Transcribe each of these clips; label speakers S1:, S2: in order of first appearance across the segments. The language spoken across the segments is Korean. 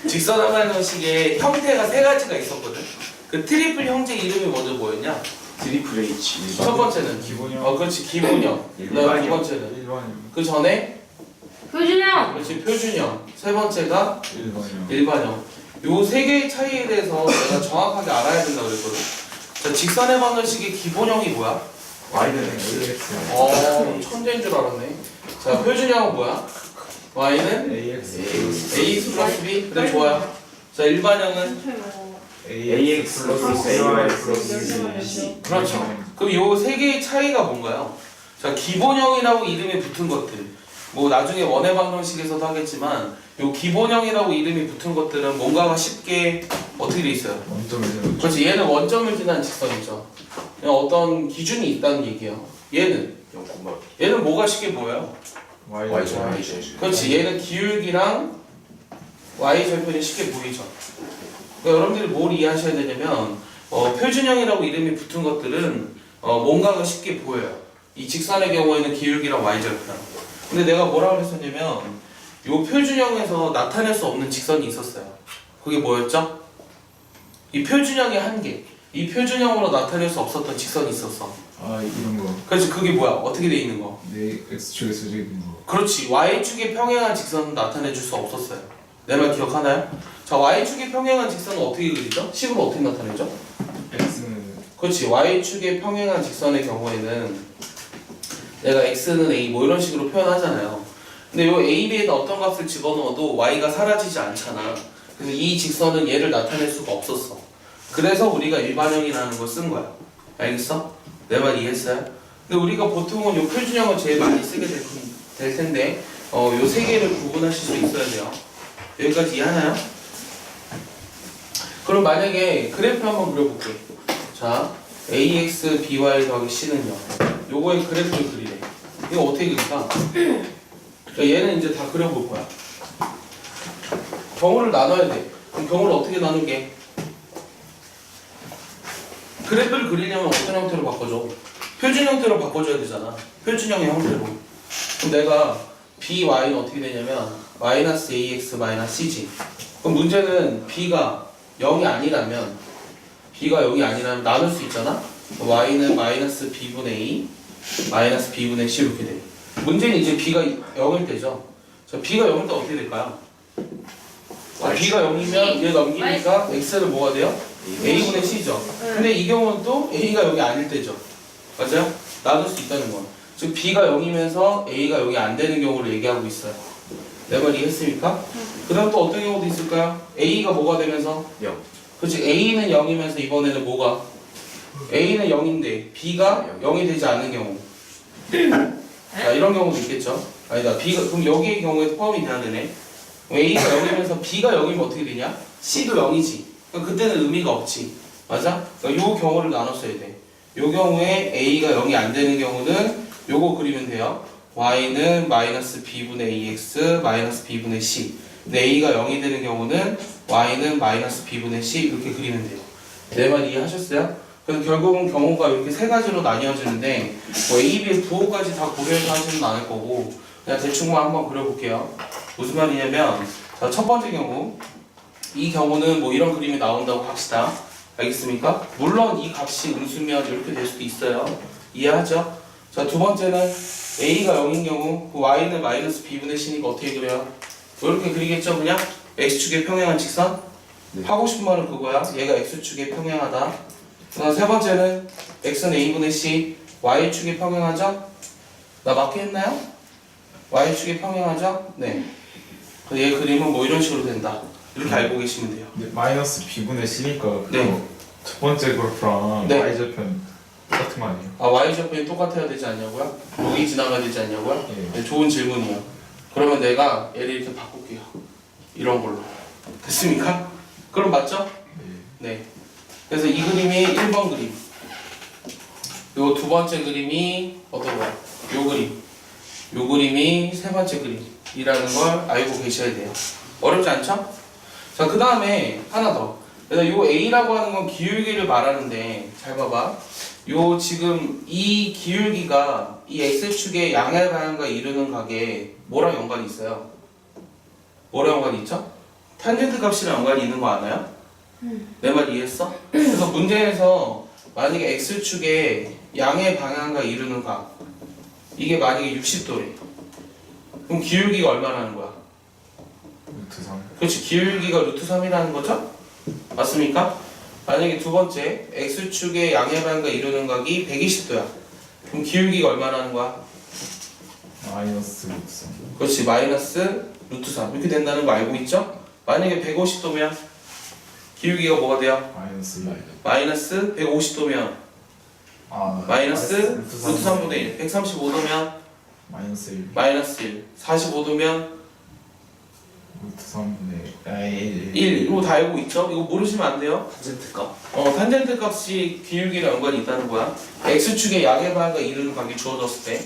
S1: 직선화만 형식의 형태가 세 가지가 있었거든. 그 트리플 형제 이름이 먼저 뭐였냐?
S2: 트리플 H
S1: 첫 번째는
S3: 기본형.
S1: 그렇지, 기본형. 그다음에 두 번째는
S3: 일반형.
S1: 그 전에
S4: 표준형.
S1: 그렇지, 표준형. 세 번째가
S3: 일반형.
S1: 일반형. 요 세 개의 차이에 대해서 내가 정확하게 알아야 된다 그랬거든. 자, 직선의 방정식의 기본형이 뭐야?
S3: Y는 AX.
S1: 천재인 줄 알았네. 자, 표준형은 뭐야? Y는
S3: AX.
S1: ax 플러스 b. 그래, 좋아요. 자, 일반형은
S3: AX 플러스 AY 플러스 C.
S1: 그렇죠. 그럼 요 세 개의 차이가 뭔가요? 자, 기본형이라고 이름이 붙은 것들. 뭐 나중에 원의 방정식에서도 하겠지만 요 기본형이라고 이름이 붙은 것들은 뭔가가 쉽게 어떻게 돼 있어요?
S3: 원점에서.
S1: 그렇지, 얘는 원점을 지난 직선이죠. 그냥 어떤 기준이 있다는 얘기예요. 얘는 뭐가 쉽게 보여요?
S3: Y죠.
S1: 그렇지, 얘는 기울기랑 y절편이 쉽게 보이죠. 그러니까 여러분들이 뭘 이해하셔야 되냐면 표준형이라고 이름이 붙은 것들은 뭔가가 쉽게 보여요. 이 직선의 경우에는 기울기랑 y절편. 근데 내가 뭐라고 그랬었냐면 요 표준형에서 나타낼 수 없는 직선이 있었어요. 그게 뭐였죠? 이 표준형의 한계. 이 표준형으로 나타낼 수 없었던 직선이 있었어.
S3: 아 이런 거.
S1: 그렇지, 그게 뭐야? 어떻게 돼 있는 거?
S3: 네 X축에서 있는 거.
S1: 그렇지, y축의 평행한 직선은 나타내 줄 수 없었어요. 내 말 기억하나요? 자, y축의 평행한 직선은 어떻게 그리죠? 식으로 어떻게 나타내죠?
S3: X는
S1: 그렇지, y축의 평행한 직선의 경우에는 내가 x는 a 뭐 이런 식으로 표현하잖아요. 근데 요 a, b에다 어떤 값을 집어넣어도 y가 사라지지 않잖아. 그래서 이 직선은 얘를 나타낼 수가 없었어. 그래서 우리가 일반형이라는 걸 쓴 거야. 알겠어? 내 말 이해했어요? 근데 우리가 보통은 요 표준형을 제일 많이 쓰게 될 텐데 요 세 개를 구분하실 수 있어야 돼요. 여기까지 이해하나요? 그럼 만약에 그래프 한번 그려볼게. 자, ax by 더하기 c는요. 요거의 그래프를 그리래. 이거 어떻게 그릴까? 자, 얘는 이제 다 그려볼 거야. 경우를 나눠야 돼. 그럼 경우를 어떻게 나누게? 그래프를 그리려면 어떤 형태로 바꿔줘? 표준 형태로 바꿔줘야 되잖아. 표준형의 형태로. 그럼 내가 by는 어떻게 되냐면 마이너스 ax 마이너스 c지. 그럼 문제는 b가 0이 아니라면 나눌 수 있잖아. y는 마이너스 b분의 a 마이너스 b분의 c 이렇게 돼. 문제는 이제 b가 0일 때죠. 자, b가 0일 때 어떻게 될까요? 자, b가 0이면 얘 넘기니까 x는 뭐가 돼요? a분의 c죠. 근데 이 경우는 또 a가 0이 아닐 때죠. 맞아요? 나눌 수 있다는 건. 즉 b가 0이면서 a가 0이 안 되는 경우를 얘기하고 있어요. 내 말 이해했습니까? 그 다음 또 어떤 경우도 있을까요? a가 뭐가 되면서?
S2: 0.
S1: 그렇지, a는 0이면서 이번에는 뭐가? a는 0인데 b가 0이 되지 않는 경우. 자, 이런 경우도 있겠죠. 아니다, b가 그럼 여기의 경우에 포함이 돼야 되네. a가 0이면서 b가 0이면 어떻게 되냐? c도 0이지. 그러니까 그때는 의미가 없지. 맞아? 그러니까 요 경우를 나눴어야 돼. 요 경우에 a가 0이 안 되는 경우는 요거 그리면 돼요. y는 마이너스 b분의 ax 마이너스 b분의 c. 근데 a가 0이 되는 경우는 y는 마이너스 b분의 c 이렇게 그리면 돼요. 내 말 이해하셨어요? 그래서 결국은 경우가 이렇게 세 가지로 나뉘어지는데 뭐 a, b의 부호까지 다 고려해서 하지는 않을 거고 그냥 대충만 한번 그려볼게요. 무슨 말이냐면 자, 첫 번째 경우 이 경우는 뭐 이런 그림이 나온다고 합시다. 알겠습니까? 물론 이 값이 음수면 이렇게 될 수도 있어요. 이해하죠? 자, 두 번째는 a가 0인 경우 그 y는 마이너스 b분의 c니까 어떻게 그려요? 이렇게 그리겠죠? 그냥 x축의 평행한 직선?
S2: 네.
S1: 하고 싶은 말은 그거야. 얘가 x축에 평행하다. 그다음 세 번째는 x는 a분의 c y축에 평행하죠? 나 맞게 했나요? y축에 평행하죠? 네. 그래서 얘 그림은 뭐 이런 식으로 된다. 이렇게 알고 계시면 돼요.
S3: 근데 마이너스 b분의 C니까
S1: 네.
S3: 그거 첫 번째 그래프랑
S1: 네.
S3: Y절편 똑같은 거 아니에요?
S1: 아, y절편이 똑같아야 되지 않냐고요? 여기 지나가야 되지 않냐고요?
S3: 예.
S1: 네, 좋은 질문이에요. 그러면 내가 얘를 이렇게 바꿀게요. 이런 걸로. 됐습니까? 그럼 맞죠? 네. 그래서 이 그림이 1번 그림. 요 두 번째 그림이 어떤 거야? 요 그림. 요 그림이 세 번째 그림이라는 걸 알고 계셔야 돼요. 어렵지 않죠? 자, 그 다음에 하나 더. 그래서 요 A라고 하는 건 기울기를 말하는데 잘 봐봐. 요 지금 이 기울기가 이 X축의 양의 방향과 이루는 각에 뭐랑 연관이 있어요? 뭐랑 연관이 있죠? 탄젠트 값이랑 연관이 있는 거 아나요? 내 말 이해했어? 그래서 문제에서 만약에 x축에 양의 방향과 이루는 각 이게 만약에 60도래. 그럼 기울기가 얼마라는 거야?
S3: 루트 3.
S1: 그렇지, 기울기가 루트 3이라는 거죠? 맞습니까? 만약에 두 번째 x축의 양의 방향과 이루는 각이 120도야. 그럼 기울기가 얼마라는 거야?
S3: 마이너스 루트 3.
S1: 그렇지, 마이너스 루트 3 이렇게 된다는 거 알고 있죠? 만약에 150도면 기울기가 뭐가 돼요?
S3: 마이너스 1.
S1: 마이너스 150도면 마이너스 루트 3분의 1. 135도면
S3: 마이너스 1.
S1: 마이너스 1. 45도면
S3: 루트 3분의 1.
S1: 1. 이거 다 알고 있죠? 이거 모르시면 안 돼요.
S2: 탄젠트 값.
S1: 탄젠트 값이 기울기랑 연관이 있다는 거야. x축의 양의 방향과 이루는 각이 주어졌을 때.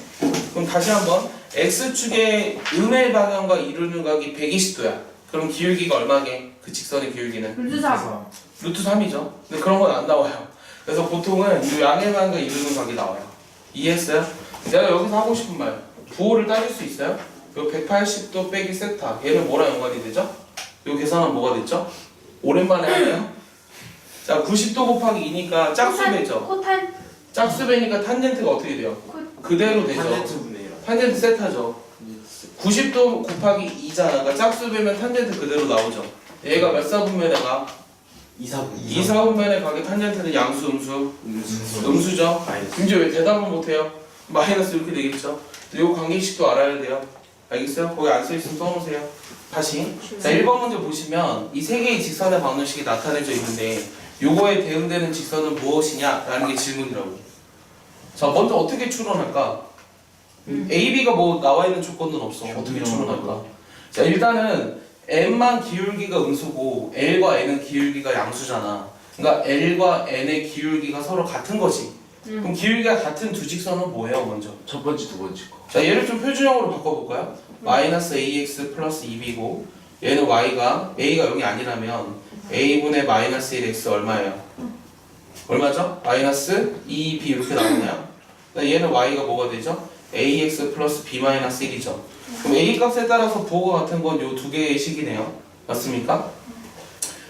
S1: 그럼 다시 한번 x축의 음의 방향과 이루는 각이 120도야. 그럼 기울기가 얼마게? 그 직선의 기울기는?
S4: 루트 3.
S1: 루트 3이죠. 근데 그런 건 안 나와요. 그래서 보통은 이 양의 방향과 이루는 각이 나와요. 이해했어요? 내가 여기서 하고 싶은 말. 부호를 따질 수 있어요? 요 180도 빼기 세타. 얘는 뭐랑 연관이 되죠? 요 계산은 뭐가 됐죠? 오랜만에 하네요. 자, 90도 곱하기 2니까 짝수배죠.
S4: 코탄.
S1: 짝수배니까 탄젠트가 어떻게 돼요? 그대로 되죠.
S2: 탄젠트 분의 1.
S1: 탄젠트 세타죠. 90도 곱하기 2잖아. 그러니까 짝수배면 탄젠트 그대로 나오죠. 얘가 몇 사분면에 가?
S2: 2사분.
S1: 2사분면에 가게 탄젠트는 양수, 음수? 음수죠.
S2: 마이너스.
S1: 근데 왜 대답은 못해요? 마이너스 이렇게 되겠죠. 요 관계식도 알아야 돼요. 알겠어요? 거기 안 써있으면 써놓으세요. 다시. 자, 1번 문제 보시면 이 세 개의 직선의 방정식이 나타내져 있는데 요거에 대응되는 직선은 무엇이냐? 라는 게 질문이라고. 자, 먼저 어떻게 추론할까? A, B가 뭐 나와 있는 조건은 없어. 어떻게 추론할까? 자, 일단은 M만 기울기가 음수고 L과 N은 기울기가 양수잖아. 그러니까 L과 N의 기울기가 서로 같은 거지. 그럼 기울기가 같은 두 직선은 뭐예요, 먼저?
S2: 첫 번째, 두 번째 거.
S1: 자, 얘를 좀 표준형으로 바꿔볼까요? 마이너스 AX 플러스 2B고 얘는 Y가 A가 0이 아니라면 A분의 마이너스 1X 얼마예요? 얼마죠? 마이너스 2B 이렇게 나오나요? 얘는 Y가 뭐가 되죠? AX 플러스 B 마이너스 1이죠. 그럼 A 값에 따라서 부호가 같은 건 요 두 개의 식이네요. 맞습니까?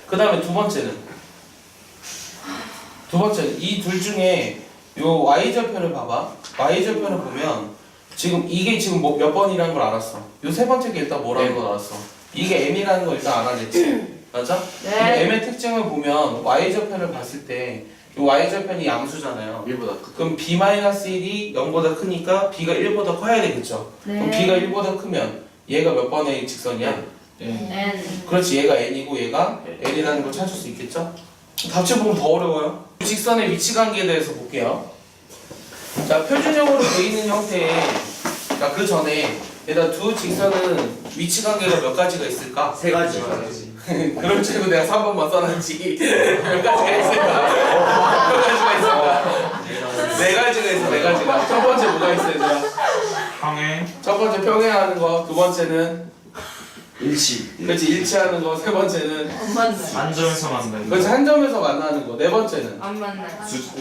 S1: 그 다음에 두 번째는 이 둘 중에 요 Y절편을 봐봐. Y절편을 보면 지금 이게 지금 뭐 몇 번이라는 걸 알았어. 요 세 번째 게 일단 뭐라는 걸 알았어. 이게 M이라는 걸 일단 알아냈지. 맞아?
S4: 네.
S1: M의 특징을 보면 Y절편을 봤을 때 요 Y절편이 양수잖아요.
S2: 1보다 크.
S1: 그럼 B-1이 0보다 크니까 B가 1보다 커야 되겠죠. 그럼
S4: 네.
S1: B가 1보다 크면 얘가 몇 번의 직선이야?
S4: N.
S1: 그렇지, 얘가 N이고 얘가 L이라는 걸 찾을 수 있겠죠? 답지 보면 더 어려워요. 직선의 위치 관계에 대해서 볼게요. 자, 표준형으로 되어 있는 형태의, 자, 그 전에 얘들아 두 직선은 위치 관계가 몇 가지가 있을까?
S2: 세 가지.
S1: 그럴 줄 알고 내가 3번만 써놨지. 몇 가지가 있을까? 몇 가지가 있을까? 네 가지가 있어, 네 가지가. 첫 번째 뭐가 있어, 얘들아?
S3: 평행.
S1: 첫 번째 평행하는 거, 두 번째는
S2: 일치.
S1: 그렇지, 일치하는 거, 세 번째는
S4: 안 만나.
S3: 안점에서 만나는
S1: 그렇지, 한 점에서 만나는 거, 네 번째는
S4: 안 만나.
S2: 수직.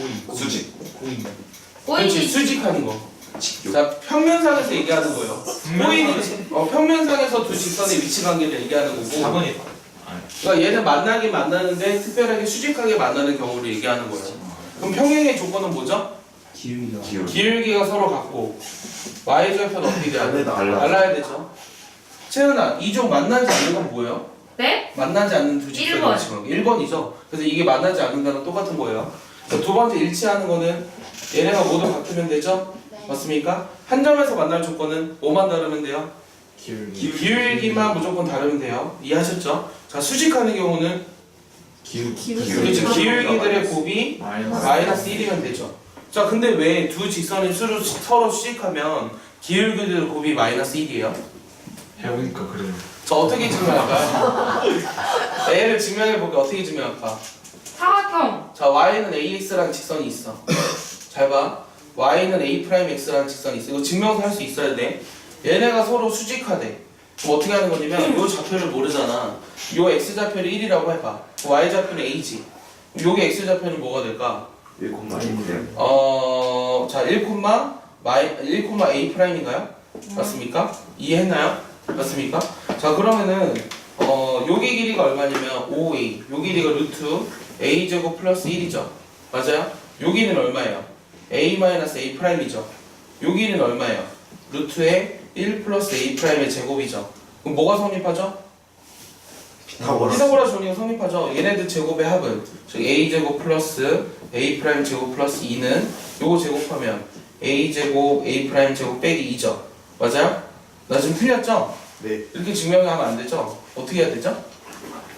S3: 꼬인.
S1: 그렇지,
S4: 꼬이지.
S1: 수직하는 거.
S2: 직교.
S1: 자, 평면상에서 얘기하는 거예요. 꼬이는 평면상에서 두 직선의 위치 관계를 얘기하는 거고.
S3: 4번이
S1: 그러니까 얘는 만나긴 만나는데 특별하게 수직하게 만나는 경우를 얘기하는 거예요. 그럼 평행의 조건은 뭐죠?
S2: 기울기가.
S1: 기울기가 서로 같고 y절편 어떻게 돼야 돼? 달라야 되죠. 채은아, 이 종 만나지 않는 건 뭐예요?
S4: 네?
S1: 만나지 않는 두 직선의
S4: 1번.
S1: 위치 관계. 1번이죠. 그래서 이게 만나지 않는 거랑 똑같은 거예요. 자, 두 번째 일치하는 거는 얘네가 모두 같으면 되죠? 맞습니까? 한 점에서 만날 조건은 뭐만 다르면 돼요? 기울기만 무조건 다르면 돼요. 이해하셨죠? 자, 수직하는 경우는 그렇죠. 기울기들의 곱이 마이너스 1이면 되죠. 자, 근데 왜 두 직선이 서로 수직하면 기울기들의 곱이 마이너스 1이에요?
S3: 해보니까 그래요.
S1: 자, 어떻게 증명할까요? A를 증명해볼게. 어떻게 증명할까?
S4: 사각형.
S1: 자, Y는 AX라는 직선이 있어. 잘 봐. Y는 A'X라는 직선이 있어. 이거 증명서 할 수 있어야 돼. 얘네가 서로 수직하대. 그럼 어떻게 하는 거냐면 요 좌표를 모르잖아. 요 X좌표를 1이라고 해봐. Y좌표는 A지. 요게 X좌표는 뭐가 될까?
S2: 1,1인데요.
S1: 자, 1,A'인가요? 맞습니까? 이해했나요? 맞습니까? 자, 그러면은 요게 길이가 얼마냐면 5a. 요 길이가 루트 a제곱 플러스 1이죠. 맞아요? 요 길이는 얼마예요? a 마이너스 a 프라임이죠. 요 길이는 얼마예요? 루트의 1 플러스 a 프라임의 제곱이죠. 그럼 뭐가 성립하죠? 피타고라스 정리가 성립하죠. 얘네들 제곱의 합은 즉 a 제곱 플러스 a 프라임 제곱 플러스 2는 요거 제곱하면 a 제곱 a 프라임 제곱 빼기 2죠. 맞아요? 나 지금 틀렸죠?
S2: 네.
S1: 이렇게 증명하면 안 되죠? 어떻게 해야 되죠?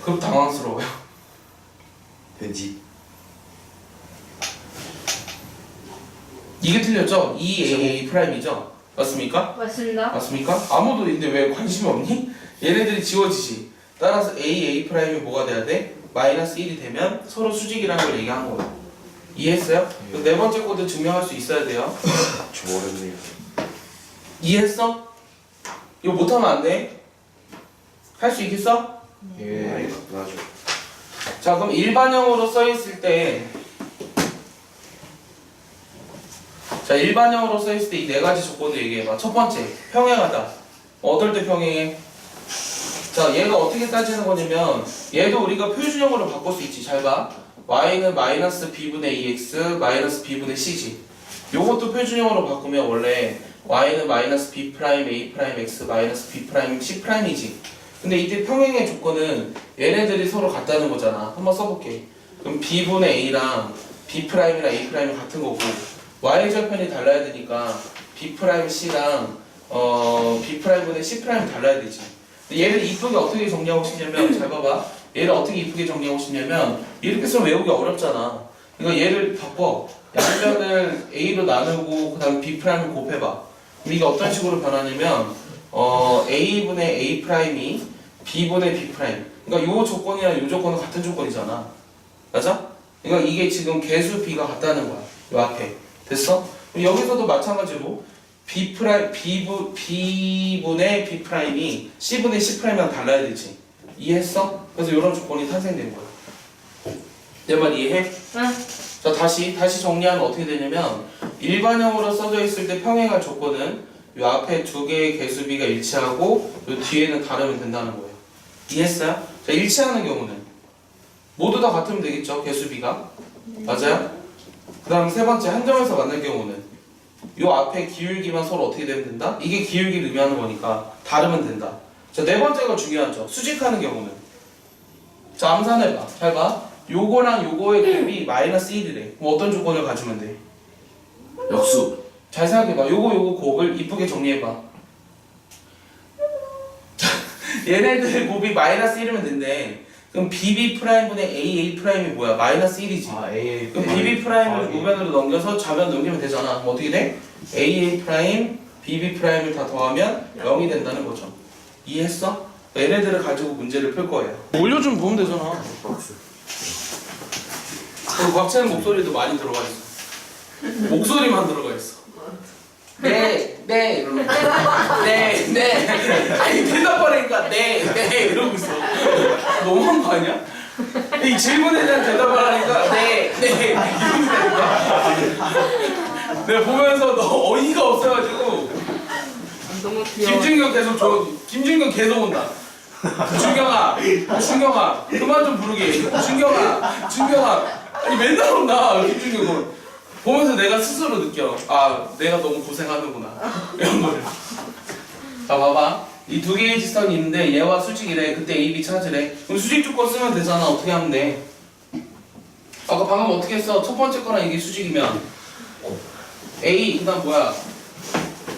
S1: 그럼 당황스러워요.
S2: 왠지.
S1: 이게 틀렸죠? 2a 프라임이죠? 맞습니까?
S4: 맞습니다.
S1: 맞습니까? 아무도 근데 왜 관심이 없니? 얘네들이 지워지지. 따라서 a 프라임이 뭐가 돼야 돼? 마이너스 1이 되면 서로 수직이라는 걸 얘기한 거예요. 이해했어요? 그럼 네 번째 것도 증명할 수 있어야 돼요.
S2: 좀 어렵네요.
S1: 이해했어? 이거 못하면 안 돼. 할 수 있겠어?
S3: 예.
S2: 맞아.
S1: 자, 그럼 일반형으로 써있을 때, 자, 일반형으로 써있을 때 이 네 가지 조건을 얘기해봐. 첫 번째, 평행하다. 어떨 때 평행해? 자, 얘가 어떻게 따지는 거냐면, 얘도 우리가 표준형으로 바꿀 수 있지. 잘 봐. y는 마이너스 b분의 2x 마이너스 b분의 c지. 요것도 표준형으로 바꾸면 원래 y는 마이너스 b 프라임 a 프라임 x 마이너스 b 프라임 c 프라임이지. 근데 이때 평행의 조건은 얘네들이 서로 같다는 거잖아. 한번 써볼게. 그럼 b분의 a랑 b 프라임이랑 a 프라임이 같은 거고 y 절편이 달라야 되니까 b 프라임 c랑 b 프라임분의 c 프라임 달라야 되지. 근데 얘를 이쁘게 어떻게 정리하고 싶냐면 잘 봐봐. 얘를 어떻게 이쁘게 정리하고 싶냐면 이렇게 쓰면 외우기 어렵잖아. 그러니까 얘를 바꿔. 양변을 a로 나누고 그 다음에 b 프라임을 곱해봐. 그럼 이게 어떤 식으로 변하냐면 a분의 a 프라임이 b분의 b 프라임. 그러니까 요 조건이랑 요 조건은 같은 조건이잖아. 맞아? 그러니까 이게 지금 개수 b가 같다는 거야. 요 앞에. 됐어? 그럼 여기서도 마찬가지로 b 프라임 b분의 b 프라임이 c분의 c 프라임이랑 달라야 되지. 이해했어? 그래서 이런 조건이 탄생된 거야. 내 말 이해해?
S4: 응.
S1: 자, 다시 정리하면 어떻게 되냐면 일반형으로 써져 있을 때 평행할 조건은 이 앞에 두 개의 개수비가 일치하고 이 뒤에는 다르면 된다는 거예요. 이해했어요? 자, 일치하는 경우는 모두 다 같으면 되겠죠, 개수비가. 맞아요? 그 다음 세 번째, 한 점에서 만날 경우는 이 앞에 기울기만 서로 어떻게 되면 된다? 이게 기울기를 의미하는 거니까 다르면 된다. 자, 네 번째가 중요하죠. 수직하는 경우는. 자, 암산해봐. 잘 봐. 요거랑 요거의 곱이 마이너스 1이래. 그럼 어떤 조건을 가지면 돼?
S2: 역수.
S1: 잘 생각해봐. 요거 곱을 이쁘게 정리해봐. 자, 얘네들의 곱이 마이너스 1이면 된대. 그럼 bb 프라임분의 a 프라임이 뭐야? 마이너스 1이지.
S3: 아, A.
S1: 그럼 bb 프라임을 우변으로 넘겨서 좌변 넘기면 되잖아. 그럼 어떻게 돼? a 프라임, bb 프라임을 다 더하면 0이 된다는 거죠. 이해했어? 얘네들을 가지고 문제를 풀 거예요. 올려주면 보면 되잖아. 그리고 곽채는 목소리도 많이 들어가 있어. 목소리만 들어가 있어. 네, 이러는 거. 네. 아니 대답하니까 네, 이러고 있어. 너무한 거 아니야? 이 질문에 대한 대답을 하니까 네, 이러고 있다니까. 내가 보면서 너 어이가 없어가지고
S4: 너무 귀여워.
S1: 김준경 계속 온다. 준경아, 그만 좀 부르게. 준경아. 아니 맨날 온다, 김준경은. 보면서 내가 스스로 느껴. 아, 내가 너무 고생하는구나. 이런 거를. 자, 봐봐. 이 두 개의 직선이 있는데 얘와 수직이래. 그때 A, B 찾으래. 그럼 수직 조건 쓰면 되잖아. 어떻게 하면 돼? 아까 방금 어떻게 했어? 첫 번째 거랑 이게 수직이면 A, 그 다음 뭐야?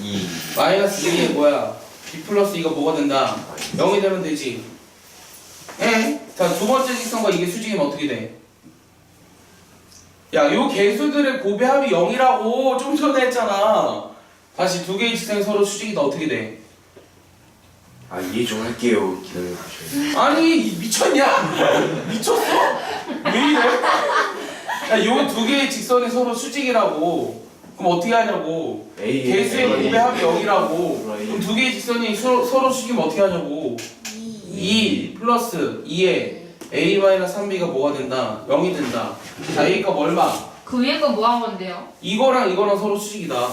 S2: 2.
S1: 마이너스 2에 뭐야? B 플러스 이거 뭐가 된다? 0이 되면 되지. 자, 두 번째 직선과 이게 수직이면 어떻게 돼? 야, 요 개수들의 곱의 합이 0이라고 좀 전에 했잖아. 다시 두 개의 직선이 서로 수직이다. 어떻게 돼?
S2: 아, 이해 좀 할게요. 기다려주세요.
S1: 아니, 미쳤냐? 미쳤어? 왜 이래? 야, 요 두 개의 직선이 서로 수직이라고. 그럼 어떻게 하냐고. 개수의 곱의 합이 0이라고. 그럼 두 개의 직선이 서로 수직이면 어떻게 하냐고. 2 플러스 2에 a-3b가 뭐가 된다? 0이 된다. 자, a 값 얼마?
S4: 그 위에 거 뭐 한 건데요?
S1: 이거랑 서로 수직이다.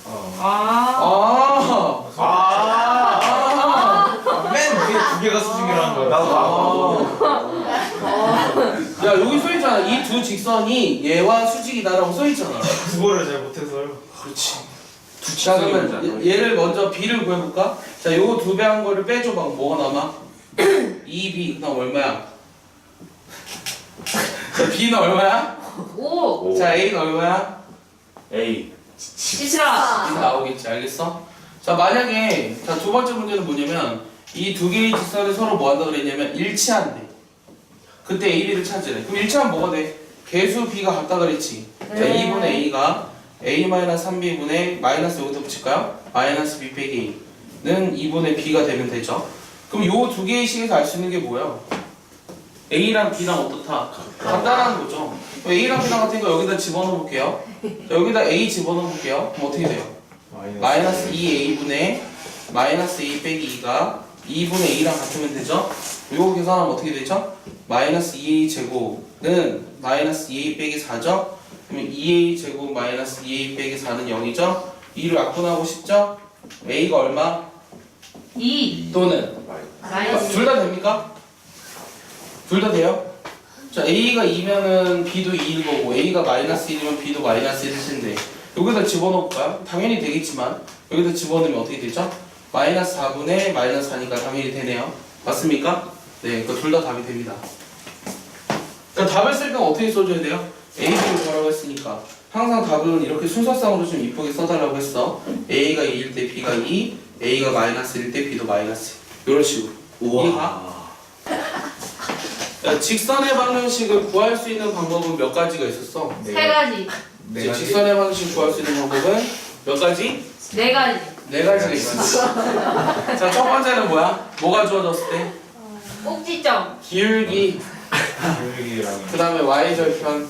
S4: 아.
S3: 맨 위에 두 개가 수직이라는 거야.
S1: 야 여기 써있잖아. 이 두 직선이 얘와 수직이다라고 써있잖아.
S3: 국어를 잘 못해서요.
S1: 그렇지.
S2: 직선이
S1: 자 그러면
S2: 맞잖아.
S1: 얘를 먼저 b를 구해볼까? 자 요거 2배 한 거를 빼줘봐. 뭐가 남아? 2b 그다음 얼마야? 자 b는 얼마야?
S4: 5.
S1: 자 a는 얼마야?
S2: A.
S4: 시시라.
S1: b 나오겠지. 알겠어? 자 만약에 자 두 번째 문제는 뭐냐면 이 두 개의 직선을 서로 뭐 한다 그랬냐면 일치한대. 그때 a, b를 찾으래. 그럼 일치하면 뭐가 돼? 개수 b가 같다 그랬지. 자 2분의 a가 a-3b분의 마이너스 여기다 붙일까요? 마이너스 b 빼기 a는 2분의 b가 되면 되죠. 그럼 요 두 개의 식에서 알 수 있는 게 뭐예요? a랑 b랑 어떻다? 같다라는 거죠. 그럼 a랑 b랑 같은 거 여기다 집어넣어 볼게요. 자, 여기다 a 집어넣어 볼게요. 그럼 어떻게 돼요? 마이너스 2a분의 마이너스 a 빼기 2가 2분의 a랑 같으면 되죠? 요거 계산하면 어떻게 되죠? 마이너스 2a 제곱은 마이너스 2a 빼기 4죠? 그러면 2a 제곱 마이너스 2a 빼기 4는 0이죠? 2를 약분하고 싶죠? a가 얼마?
S4: 2.
S1: 또는
S4: 마이너스.
S1: 둘 다 됩니까? 둘 다 돼요? 자 a가 2면은 b도 2일 거고 a가 마이너스 1이면 b도 마이너스 1일 텐데 여기다 집어넣을까요? 당연히 되겠지만 여기다 집어넣으면 어떻게 되죠? 마이너스 4분의 마이너스 4니까 당연히 되네요. 맞습니까? 네, 그러니까 둘 다 답이 됩니다. 그러니까 답을 쓸 때는 어떻게 써줘야 돼요? A, B를 구하라고 했으니까 항상 답은 이렇게 순서상으로 좀 이쁘게 써달라고 했어. A가 2일 때 B가 2, A가 마이너스 1일 때 B도 마이너스 1. 이런 식으로. 이해가? 야, 직선의 방정식을 구할 수 있는 방법은 몇 가지가 있었어?
S4: 3가지.
S1: 직선의 방정식 구할 수 있는 방법은 몇 가지?
S4: 4가지.
S1: 4가지가 있었어. 자, 첫 번째는 뭐야? 뭐가 주어졌을 때?
S4: 꼭지점.
S1: 기울기,
S3: 교육이랑
S1: 그 다음에 y절편.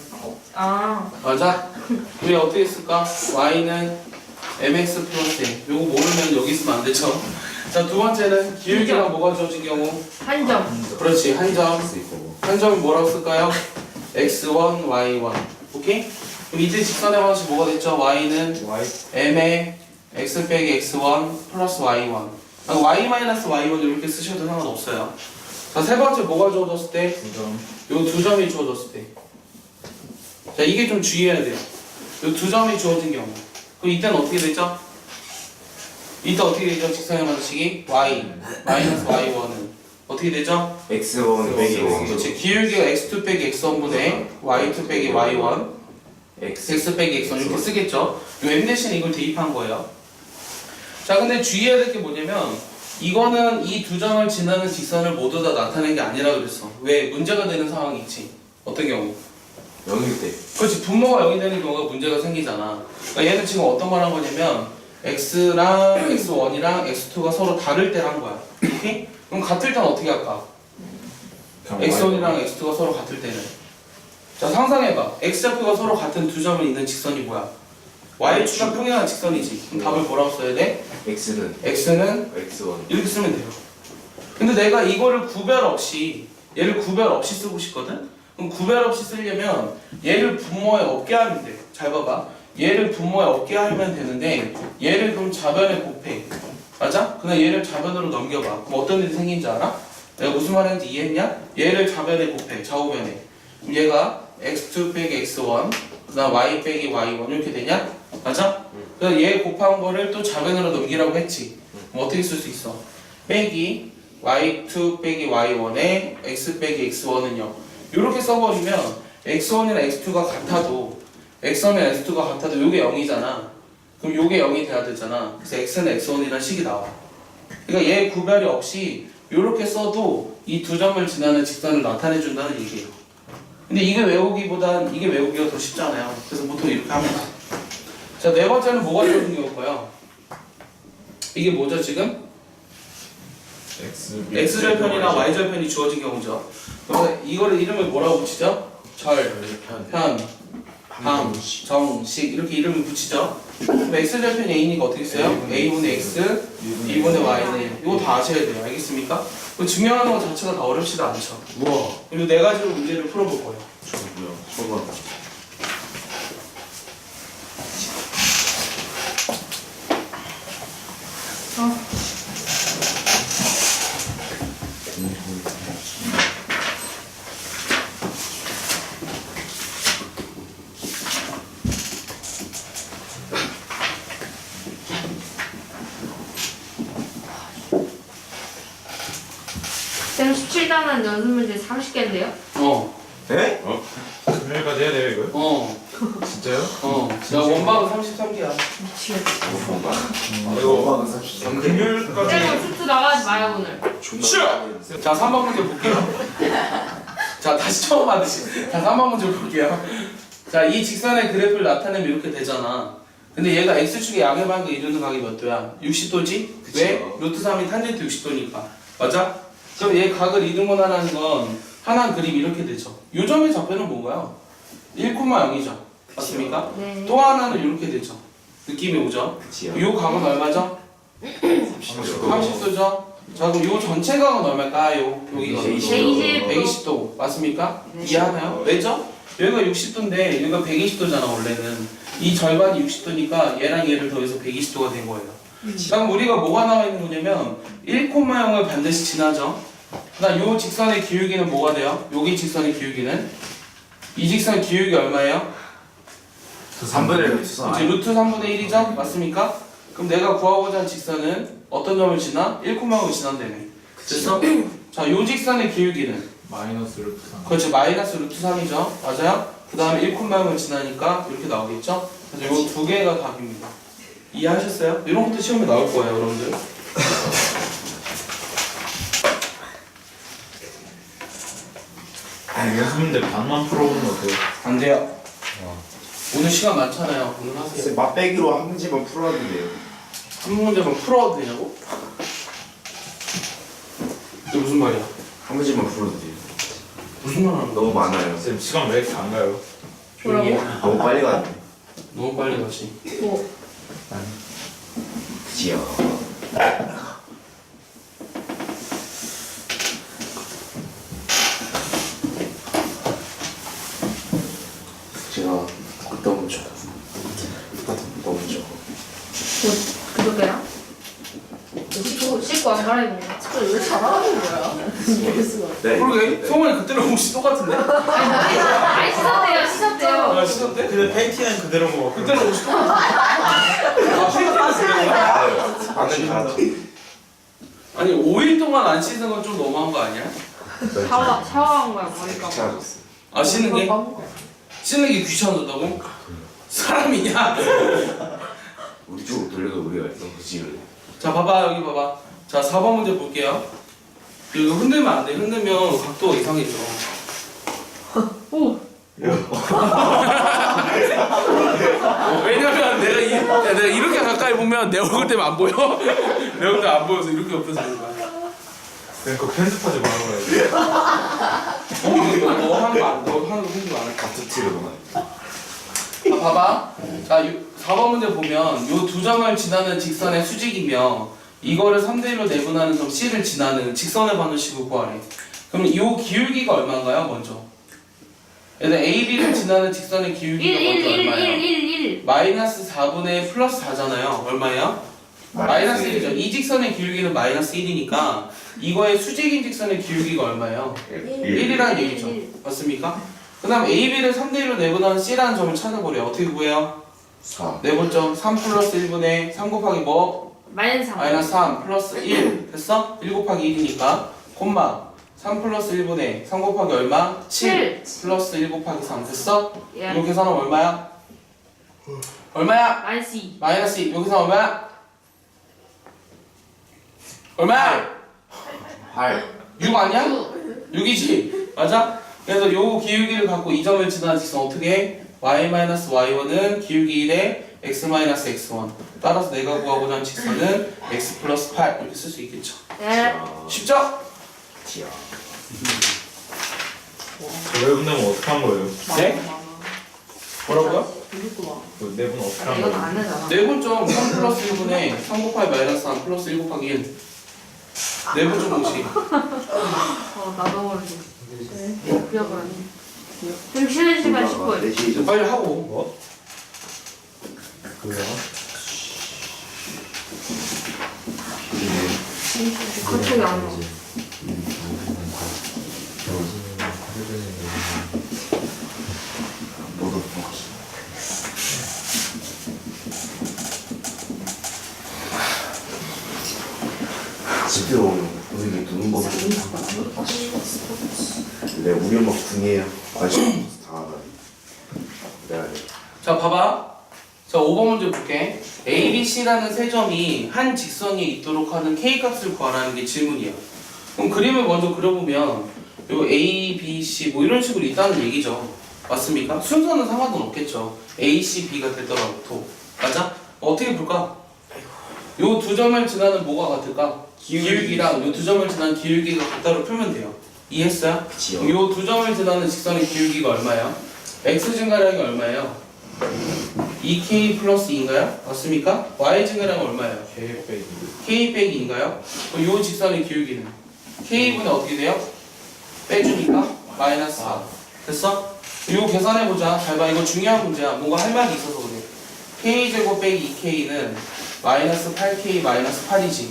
S4: 아.
S1: 맞아? 우리 어떻게 쓸까? y는 mx 플러스 a. 요거 모르면 여기 있으면 안 되죠? 자, 두 번째는 기울기가 뭐가 주어진 경우?
S4: 한 점.
S1: 그렇지, 한 점. 한 점은 뭐라고 쓸까요? x1, y1. 오케이? 그럼 이때 직선의 방식 뭐가 됐죠? y는 m의 x 빼기 x1 플러스 y1. y 마이너스 y1 이렇게 쓰셔도 상관없어요. 자, 세 번째 뭐가 주어졌을 때?
S3: 9점.
S1: 요 두 점이 주어졌을 때. 자, 이게 좀 주의해야 돼요. 요 두 점이 주어진 경우. 그럼 이때는 어떻게 되죠? 이때 어떻게 되죠? 직선의 방식이 y 마이너스 y1은 어떻게 되죠?
S2: X1 빼기
S1: 그렇지. 기울기가 x2 빼기 x1분의 y2 빼기 y1 x 빼기 x1 이렇게 쓰겠죠? 요 m 대신에 이걸 대입한 거예요. 자, 근데 주의해야 될 게 뭐냐면 이거는 이 두 점을 지나는 직선을 모두 다 나타낸 게 아니라 그랬어. 왜? 문제가 되는 상황이 있지. 어떤 경우?
S2: 0일 때.
S1: 그렇지. 분모가 0이 되는 경우가 문제가 생기잖아. 그러니까 얘는 지금 어떤 걸 한 거냐면 x랑 x1이랑 x2가 서로 다를 때 한 거야. 오케이? 그럼 같을 때는 어떻게 할까? x1이랑 x2가 서로 같을 때는 자, 상상해봐. x좌표가 서로 같은 두 점을 있는 직선이 뭐야? y축과 평행한 직선이지. 그럼 답을 뭐라고 써야 돼?
S2: X는
S1: x는
S2: X1.
S1: 이렇게 쓰면 돼요. 근데 내가 이거를 구별 없이 얘를 구별 없이 쓰고 싶거든? 그럼 구별 없이 쓰려면 얘를 분모에 없게 하면 돼. 잘 봐봐. 얘를 분모에 없게 하면 되는데 얘를 그럼 좌변에 곱해. 맞아? 그냥 얘를 좌변으로 넘겨봐. 그럼 어떤 일이 생긴지 알아? 내가 무슨 말 했는지 이해했냐? 얘를 좌변에 곱해. 좌우변에. 그럼 얘가 x2 빼기 x1 그 다음 y 빼기 y1 이렇게 되냐? 맞아? 그래서 얘 곱한 거를 또 좌변으로 넘기라고 했지. 그럼 어떻게 쓸 수 있어? 빼기 y2 빼기 y1에 x 빼기 x1은요. 이렇게 써버리면 x1이랑 x2가 같아도 x1이랑 x2가 같아도 요게 0이잖아. 그럼 요게 0이 돼야 되잖아. 그래서 x는 x1이라는 식이 나와. 그러니까 얘 구별이 없이 이렇게 써도 이 두 점을 지나는 직선을 나타내 준다는 얘기예요. 근데 이게 외우기보단 이게 외우기가 더 쉽잖아요. 그래서 보통 이렇게 합니다. 자, 네 번째는 뭐가 주어진 경우일까요? 이게 뭐죠 지금? x절편이나 y절편이 주어진 경우죠. 그래서 이거를 이름을 뭐라고 붙이죠? 절, 편, 방, 정식 이렇게 이름을 붙이죠. 그럼 x절편이 a니까 어떻게 써요? a분의 x, b분의 y는 1. 이거 다 아셔야 돼요. 알겠습니까? 증명하는 것 자체가 다 어렵지도 않죠.
S2: 우와.
S1: 그리고 네 가지로 문제를 풀어볼 거예요.
S2: 저 뭐야? 소가.
S4: 쌤 17단원 연습 문제 30개인데요?
S2: 에?
S3: 금요일까지 해야 돼요 이거? 진짜요?
S1: 야 원방은 33개야.
S4: 미치겠다.
S3: 이거
S4: 쌤
S3: 금요일까지
S4: 수트 나가지 마요 오늘.
S1: 자 3번 문제 볼게요. 자 다시 처음 하듯이. 자 3번 문제 볼게요. 자 이 직선의 그래프를 나타내면 이렇게 되잖아. 근데 얘가 x축의 양의 반과 이루는 각이 몇 도야? 60도지? 왜? 루트 3이 탄젠트 60도니까. 맞아? 그럼 얘 각을 이등분하라는 건 하나는 그림이 이렇게 되죠. 요 점의 좌표는 뭔가요? 1,0이죠. 맞습니까?
S4: 네.
S1: 또 하나는 이렇게 되죠. 느낌이 오죠?
S2: 그치요.
S1: 요 각은 얼마죠? 30도죠? 자 그럼 요 전체 각은 얼마일까요? 여기가
S4: 120.
S1: 120도 맞습니까?
S4: 네.
S1: 이해하나요? 왜죠? 여기가 60도인데 여기가 120도잖아 원래는. 이 절반이 60도니까 얘랑 얘를 더해서 120도가 된 거예요. 그럼 우리가 뭐가 나와 있는 거냐면 1,0을 반드시 지나죠. 그다음 요 직선의 기울기는 뭐가 돼요? 여기 직선의 기울기는 이 직선의 기울기 얼마예요?
S2: 3분의 1 루트
S1: 이제 루트 3분의 1이죠? 맞습니까? 그럼 내가 구하고자 하는 직선은 어떤 점을 지나? 1,0을 지난다며. 됐어? 자, 요 직선의 기울기는
S3: 마이너스 루트 3
S1: 그렇죠. 마이너스 루트 3이죠. 맞아요? 그 다음에 1,0을 지나니까 이렇게 나오겠죠? 그래서 요 두 개가 답입니다. 이해하셨어요? 이런 것도 시험에 나올 거예요, 여러분들.
S3: 연습 문제 반만 풀어보는 거 어때요?
S1: 안 돼요. 오늘 시간 많잖아요. 오늘 하세요.
S2: 맛배기로 한 문제만 풀어왔는데요.
S1: 한 문제만 풀어도 되냐고? 이게 무슨 말이야?
S2: 한 문제만 풀어도 돼요.
S1: 무슨 말 하는 거야?
S2: 너무 많아요.
S3: 쌤 시간 왜 이렇게 안 가요?
S1: 조용히 해.
S2: 너무 빨리 가네.
S1: 너무 빨리 가시.
S4: 뭐?
S2: 그치요. 제가 너무 좋아. 너무 좋아.
S4: 그저께요? 씻고 안 갈아입은 거.
S5: 왜 잘하는 거야?
S2: 네.
S1: 그러게 성원이 그때랑 혹시 똑같은데?
S4: 아니 씻었대요.
S1: 아 씻었대?
S3: 근데 팬티는 그대로인 거 같고
S1: 그때랑 혹시 똑같아?
S2: 나는 다.
S1: 아니 5일 동안 안 씻는 건 좀 너무한 거 아니야?
S4: 샤워한 거야 머리가.
S2: 귀찮아졌어.
S1: 아 씻는 게? 씻는 게 귀찮아졌다고? 사람이냐?
S2: 우리 쪽으로 돌려도 우리가 너무 지을래.
S1: 자 봐봐 여기 봐봐. 자 4번 문제 볼게요. 이거 흔들면 안 돼. 흔들면 각도가 이상해져.
S4: 오.
S1: 왜냐면 내가 이렇게 가까이 보면 내 얼굴 때문에 안 보여. 내 얼굴 때문에 안 보여서 이렇게 옆에서 보는 거야.
S3: 쌤 그거 편집하지 말아봐요
S1: 너 하는 거 흔들면 안 할.
S2: 같은 티를 보나?
S1: 자 봐봐. 자 4번 문제 보면 요 두 점을 지나는 직선의 수직이며 이거를 3대1로 내분하는 점 C를 지나는 직선의 반원식을 구하래. 그럼 이 기울기가 얼마인가요 먼저? 얘는 AB를 지나는 직선의 기울기가 먼저 얼마예요?
S4: 1.
S1: 마이너스 4분의 플러스 4잖아요. 얼마예요? 마이너스 1이죠. 이 직선의 기울기는 마이너스 1이니까 이거의 수직인 직선의 기울기가 얼마예요? 1이라는 얘기죠. 맞습니까? 그 다음 AB를 3대1로 내분하는 C라는 점을 찾아보래요. 어떻게 구해요?
S2: 4.
S1: 내분점 3 플러스 1분의 3 곱하기 뭐?
S4: 마이너스 3.
S1: 마이너스 3 플러스 1 됐어? 1 곱하기 1이니까 콤마 3 플러스 1분의 3 곱하기 얼마? 7 플러스 1 곱하기 3 됐어?
S4: 예.
S1: 이거 계산하면 얼마야? 얼마야?
S4: 마이너스 2.
S1: 마이너스 2 여기서 얼마야? 얼마야?
S2: 8.
S1: 6 아니야? 6이지? 맞아? 그래서 요 기울기를 갖고 이 점을 지나는 직선 어떻게 해? y-y1은 기울기 1에 x-x1 따라서 내가 구하고자 하는 직선은 x 플러스 8 이렇게 쓸 수 있겠죠.
S4: 네.
S1: 쉽죠?
S2: 티야.
S3: 왜 끝내면 어떻게 한 거예요?
S1: 네? 뭐라고요?
S3: 그 내분 어떻게 한
S4: 이건
S3: 거예요?
S4: 안 하잖아.
S1: 내분점 3 플러스 1분의 3 곱하기 마이너스 3 플러스 1 곱하기 1 내분점 공식
S4: 나도 모르지. 그려버렸네. 좀 쉬는 시간 10분.
S2: 4시
S1: 빨리 하고
S3: 뭐? 그래요?
S4: 갑자기 안 와.
S2: 너도 집에 오면 우리 도는 거 네, 우리 엄마 궁이에요. 관심 당하다. 내가
S1: 자 봐봐. 자 5번 문제 볼게. A, B, C라는 세 점이 한 직선에 있도록 하는 K값을 구하라는 게 질문이야. 그럼 그림을 먼저 그려보면 요 A, B, C 뭐 이런 식으로 있다는 얘기죠. 맞습니까? 순서는 상관은 없겠죠. A, C, B가 되더라도. 맞아? 어떻게 볼까? 요 두 점을 지나는 뭐가 같을까? 기울기랑 요 두 점을 지나는 기울기가 같다로 풀면 돼요. 이해했어요?
S2: 그치요.
S1: 요 두 점을 지나는 직선의 기울기가 얼마예요? X 증가량이 얼마예요? 2K 플러스 2인가요? 맞습니까? Y 증가량은 얼마예요?
S3: K 빼기.
S1: K 빼기 2인가요? 그럼 요 직선의 기울기는 K분의 어떻게 돼요? 빼주니까 마이너스 4. 됐어? 이거 계산해보자. 잘 봐. 이거 중요한 문제야. 뭔가 할 말이 있어서 그래. K제곱 빼기 2K는 마이너스 8K 마이너스 8이지.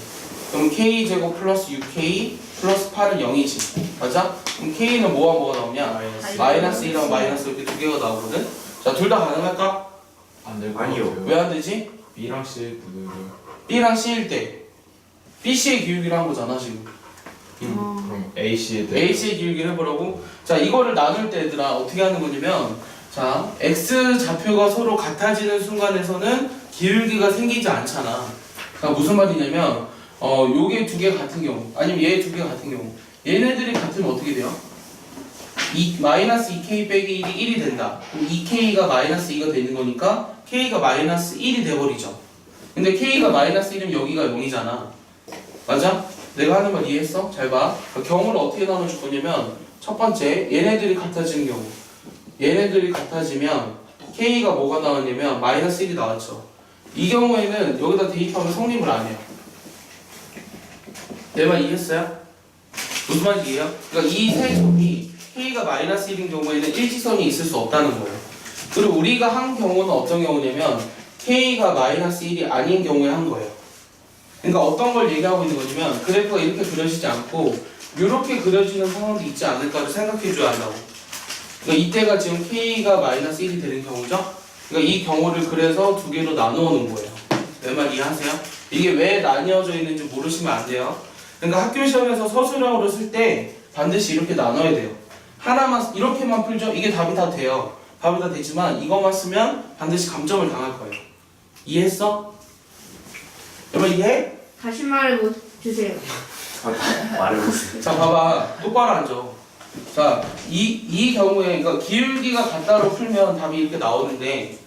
S1: 그럼 K제곱 플러스 6K 플러스 8은 0이지. 맞아? 그럼 K는 뭐가 나오냐? 마이너스 1하고 마이너스 이렇게 두 개가 나오거든? 자, 둘 다 가능할까?
S3: 안될 것
S2: 아니요.
S3: 같아요.
S1: 왜 안 되지?
S3: B랑 C 부분을.
S1: B랑 C일 때 BC의 기울기를 한 거잖아, 지금.
S3: 그럼 A, C에 대해.
S1: AC의 기울기를 해보라고? 자, 이거를 나눌 때 얘들아 어떻게 하는 거냐면 자, X 좌표가 서로 같아지는 순간에서는 기울기가 생기지 않잖아. 그러니까 무슨 말이냐면 요게 두 개 같은 경우 아니면 얘 두 개 같은 경우 얘네들이 같으면 어떻게 돼요? 마이너스 2K 빼기 1이 1이 된다. 그럼 2K가 마이너스 2가 되는 거니까 K가 마이너스 1이 돼버리죠. 근데 K가 마이너스 1이면 여기가 0이잖아. 맞아? 내가 하는 말 이해했어? 잘 봐. 경우를 어떻게 나눠줄 거냐면 첫 번째 얘네들이 같아지는 경우 얘네들이 같아지면 K가 뭐가 나왔냐면 마이너스 1이 나왔죠. 이 경우에는 여기다 대입하면 성립을 안 해요. 내 말 이해했어요? 무슨 말인지 이해해요? 그러니까 이 세 점이 K가 마이너스 1인 경우에는 일직선이 있을 수 없다는 거예요. 그리고 우리가 한 경우는 어떤 경우냐면 K가 마이너스 1이 아닌 경우에 한 거예요. 그러니까 어떤 걸 얘기하고 있는 거냐면 그래프가 이렇게 그려지지 않고 이렇게 그려지는 상황도 있지 않을까를 생각해 줘야 한다고. 그러니까 이때가 지금 K가 마이너스 1이 되는 경우죠. 그러니까 이 경우를 그래서 두 개로 나누어 놓은 거예요. 내 말 이해하세요? 이게 왜 나뉘어져 있는지 모르시면 안 돼요. 그러니까 학교 시험에서 서술형으로 쓸 때 반드시 이렇게 나눠야 돼요. 하나만 이렇게만 풀죠. 이게 답이 다 돼요. 답이 다 되지만 이것만 쓰면 반드시 감점을 당할 거예요. 이해했어? 여러분 이해해?
S4: 다시 말해주세요.
S2: 말해보세요.
S1: 자 봐봐. 똑바로 앉아. 자, 이 경우에 그러니까 기울기가 같다로 풀면 답이 이렇게 나오는데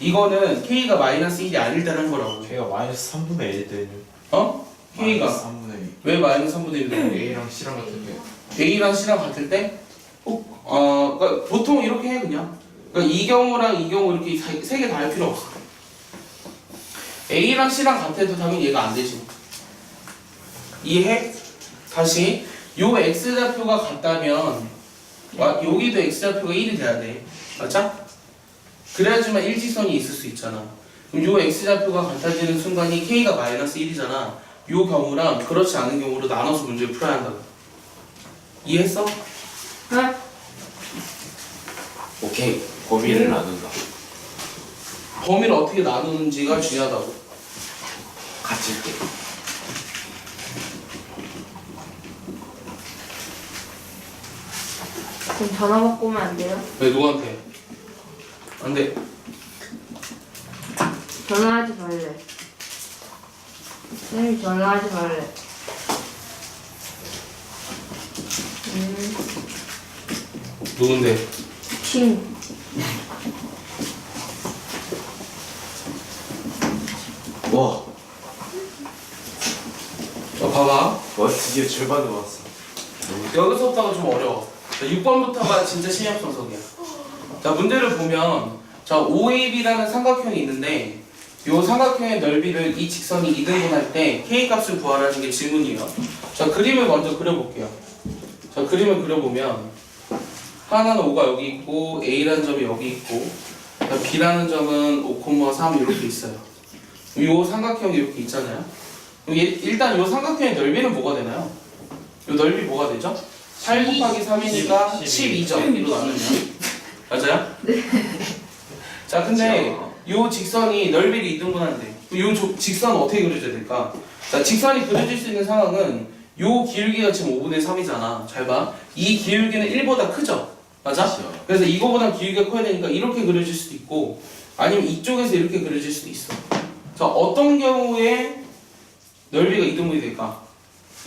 S1: 이거는 K가 마이너스 1이 아닐 때는 거라고.
S3: K가 마이너스 3분의 1 때는.
S1: 어? K가
S3: 마이너스 3분의 1.
S1: 왜 마이너스 3분의 1이 나오냐?
S3: A랑 C랑 같은 게.
S1: A랑 C랑 같을 때? 그러니까 보통 이렇게 해 그냥. 그러니까 이 경우랑 이 경우 이렇게 세 개 다 할 필요 없어. A랑 C랑 같아도 당연히 얘가 안 되지. 이해해? 다시 요 X좌표가 같다면 여기도 X좌표가 1이 돼야 돼. 맞아? 그래야지만 일직선이 있을 수 있잖아. 그럼 요 X좌표가 같아지는 순간이 K가 마이너스 1이잖아. 요 경우랑 그렇지 않은 경우로 나눠서 문제를 풀어야 한다고. 이해했어?
S4: 네?
S2: 오케이. 범위를 나눈다.
S1: 범위를 어떻게 나누는지가 중요하다고.
S2: 같을 때.
S4: 그럼 전화 받고 오면 안 돼요?
S1: 왜 누구한테? 안 돼.
S4: 전화하지 말래. 선생님 전화하지 말래.
S1: 누군데?
S4: 친구.
S2: 와.
S1: 봐봐.
S2: 와 드디어 절반을 왔어.
S1: 여기서부터가 좀 어려워. 6번부터가 진짜 신약성석이야. 자, 문제를 보면 자, OAB라는 삼각형이 있는데 이 삼각형의 넓이를 이 직선이 2등분할 때 K값을 구하라는 게 질문이에요. 자, 그림을 먼저 그려볼게요. 자, 그림을 그려보면 하나는 5가 여기 있고 A라는 점이 여기 있고 B라는 점은 5,3 이렇게 있어요. 이 삼각형이 이렇게 있잖아요. 그럼 일단 이 삼각형의 넓이는 뭐가 되나요? 이 넓이 뭐가 되죠? 8 곱하기 3이니까 12점. 이로 나누면 맞아요? 네. 자, 근데 이 직선이 넓이를 2등분한대. 이 직선 어떻게 그려줘야 될까? 자, 직선이 그려질 수 있는 상황은 요 기울기가 지금 5분의 3이잖아. 잘 봐. 이 기울기는 1보다 크죠? 맞아? 그래서 이거보다 기울기가 커야 되니까 이렇게 그려질 수도 있고 아니면 이쪽에서 이렇게 그려질 수도 있어. 자, 어떤 경우에 넓이가 이등분이 될까?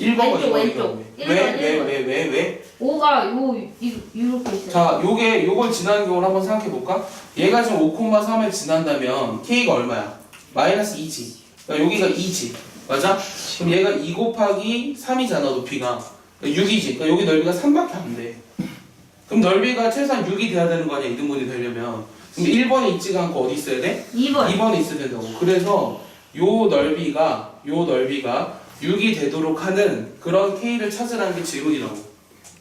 S1: 1번과
S4: 왼쪽,
S1: 2번의
S4: 왼쪽.
S1: 경우에.
S4: 1번,
S1: 왜?
S4: 5가 이렇게 있어요.
S1: 자, 요걸 지나는 경우를 한번 생각해 볼까? 얘가 지금 5,3을 지난다면 K가 얼마야? 마이너스 2지. 그러니까 여기가 2지. 맞아? 그럼 얘가 2 곱하기 3이잖아, 높이가. 그러니까 6이지. 그러니까 여기 넓이가 3밖에 안 돼. 그럼 넓이가 최소한 6이 돼야 되는 거 아니야, 이등분이 되려면. 그럼 1번에 있지가 않고 어디 있어야 돼?
S4: 2번.
S1: 2번에 있어야 된다고. 그래서 요 넓이가 6이 되도록 하는 그런 K를 찾으라는 게 질문이라고.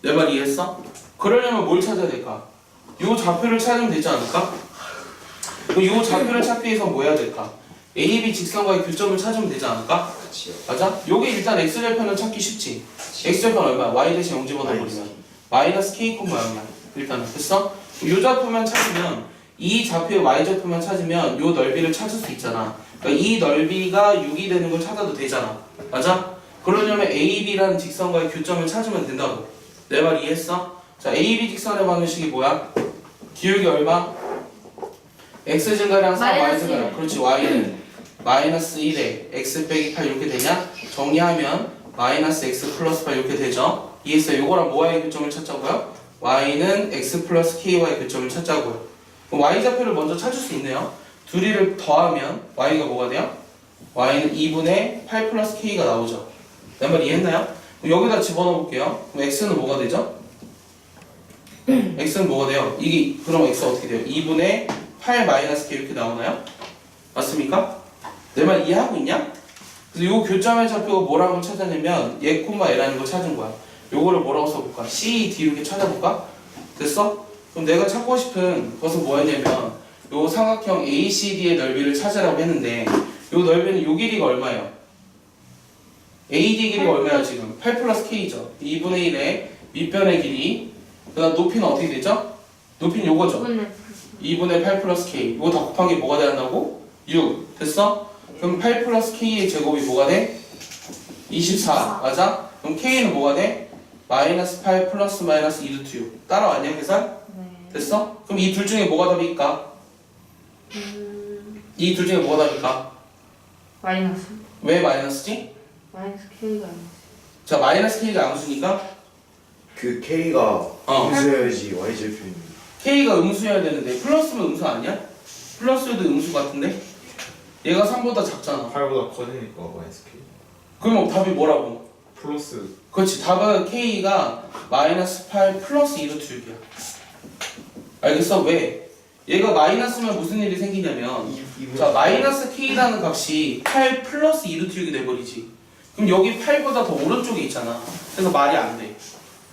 S1: 내 말 이해했어? 그러려면 뭘 찾아야 될까? 요 좌표를 찾으면 되지 않을까? 그럼 요 좌표를 찾기 위해서 뭐 해야 될까? A, B 직선과의 교점을 찾으면 되지 않을까?
S2: 그치요.
S1: 맞아? 요게 일단 X절편은 찾기 쉽지. X절편 얼마야? Y 대신 0 집어넣어버리면 마이너스 K, 0이야. 일단은 됐어? 요 좌표만 찾으면 이 좌표의 Y좌표만 찾으면 요 넓이를 찾을 수 있잖아. 그러니까 이 넓이가 6이 되는 걸 찾아도 되잖아. 맞아? 그러려면 AB라는 직선과의 교점을 찾으면 된다고. 내 말 이해했어? 자, AB 직선의 방정식이 뭐야? 기울기 얼마? X 증가량 3, Y
S4: 마이너스
S1: 증가량.
S4: 1.
S1: 그렇지, Y는 마이너스 1에 X 빼기 8 이렇게 되냐? 정리하면 마이너스 X 플러스 8 이렇게 되죠? 이해했어요? 요거랑 뭐와의 교점을 찾자고요? Y는 X 플러스 K와의 교점을 찾자고요. 그럼 Y좌표를 먼저 찾을 수 있네요. 둘이를 더하면 Y가 뭐가 돼요? Y는 2분의 8 플러스 K가 나오죠. 내 말 이해했나요? 그럼 여기다 집어넣어 볼게요. 그럼 X는 뭐가 되죠? X는 뭐가 돼요? 이게 그럼 X 어떻게 돼요? 2분의 8 마이너스 K 이렇게 나오나요? 맞습니까? 내 말 이해하고 있냐? 그래서 요 교점의 좌표가 뭐라고 찾아내면 얘 콤마 얘라는 걸 찾은 거야. 요거를 뭐라고 써볼까? C, D 이렇게 찾아볼까? 됐어? 그럼 내가 찾고 싶은 것은 뭐였냐면 요 삼각형 ACD의 넓이를 찾으라고 했는데 요 넓이는 요 길이가 얼마예요? AD 길이가 얼마야 지금? 8 플러스 K죠. 2분의 1의 밑변의 길이. 그 다음 높이는 어떻게 되죠? 높이는 요거죠. 2분의 8 플러스 K. 이거 다 곱한 게 뭐가 돼야 한다고? 6. 됐어? 그럼 8 플러스 K의 제곱이 뭐가 돼? 24. 맞아? 그럼 K는 뭐가 돼? 마이너스 8 플러스 마이너스 2루트 6. 따라왔냐 계산?
S4: 네.
S1: 됐어? 그럼 이 둘 중에 뭐가 답일까? 이 둘 중에 뭐가 답일까?
S4: 마이너스.
S1: 왜 마이너스지?
S4: 마이너스 K가 아니지.
S1: 자, 마이너스 K가 암수니까
S2: 그 K가 음수여야지 Y절편입니다.
S1: K가 음수여야 되는데 플러스면 음수 아니야? 플러스여도 음수 같은데? 얘가 3보다 작잖아.
S3: 8보다 커지니까 마이너스 K.
S1: 그럼 답이 뭐라고?
S3: 플러스
S1: 그렇지, 답은 K가 마이너스 8 플러스 2루트 6이야. 알겠어? 왜? 얘가 마이너스면 무슨 일이 생기냐면 자, 마이너스 K라는 값이 8 플러스 2루트 6이 돼버리지. 그럼 여기 8보다 더 오른쪽에 있잖아. 그래서 말이 안 돼.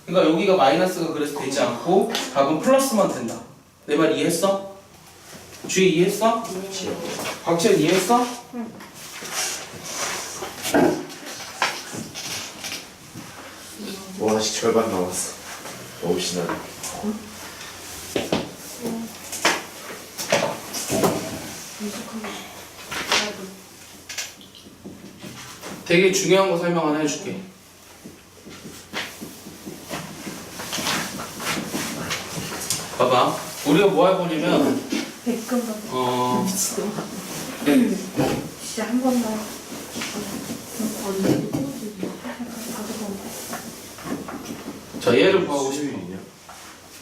S1: 그러니까 여기가 마이너스가 그래서 되지 않고 답은 플러스만 된다. 내 말 이해했어? 주희 이해했어? 박지현 이해했어?
S2: 와, 아직 절반 남았어. 너무 신나네.
S1: 되게 중요한 거 설명 하나 해줄게. 봐봐. 우리가 뭐 할 거냐면
S4: 100금 받아. 진짜 한 번 더. 언제
S1: 자, 얘를 구하고 싶어.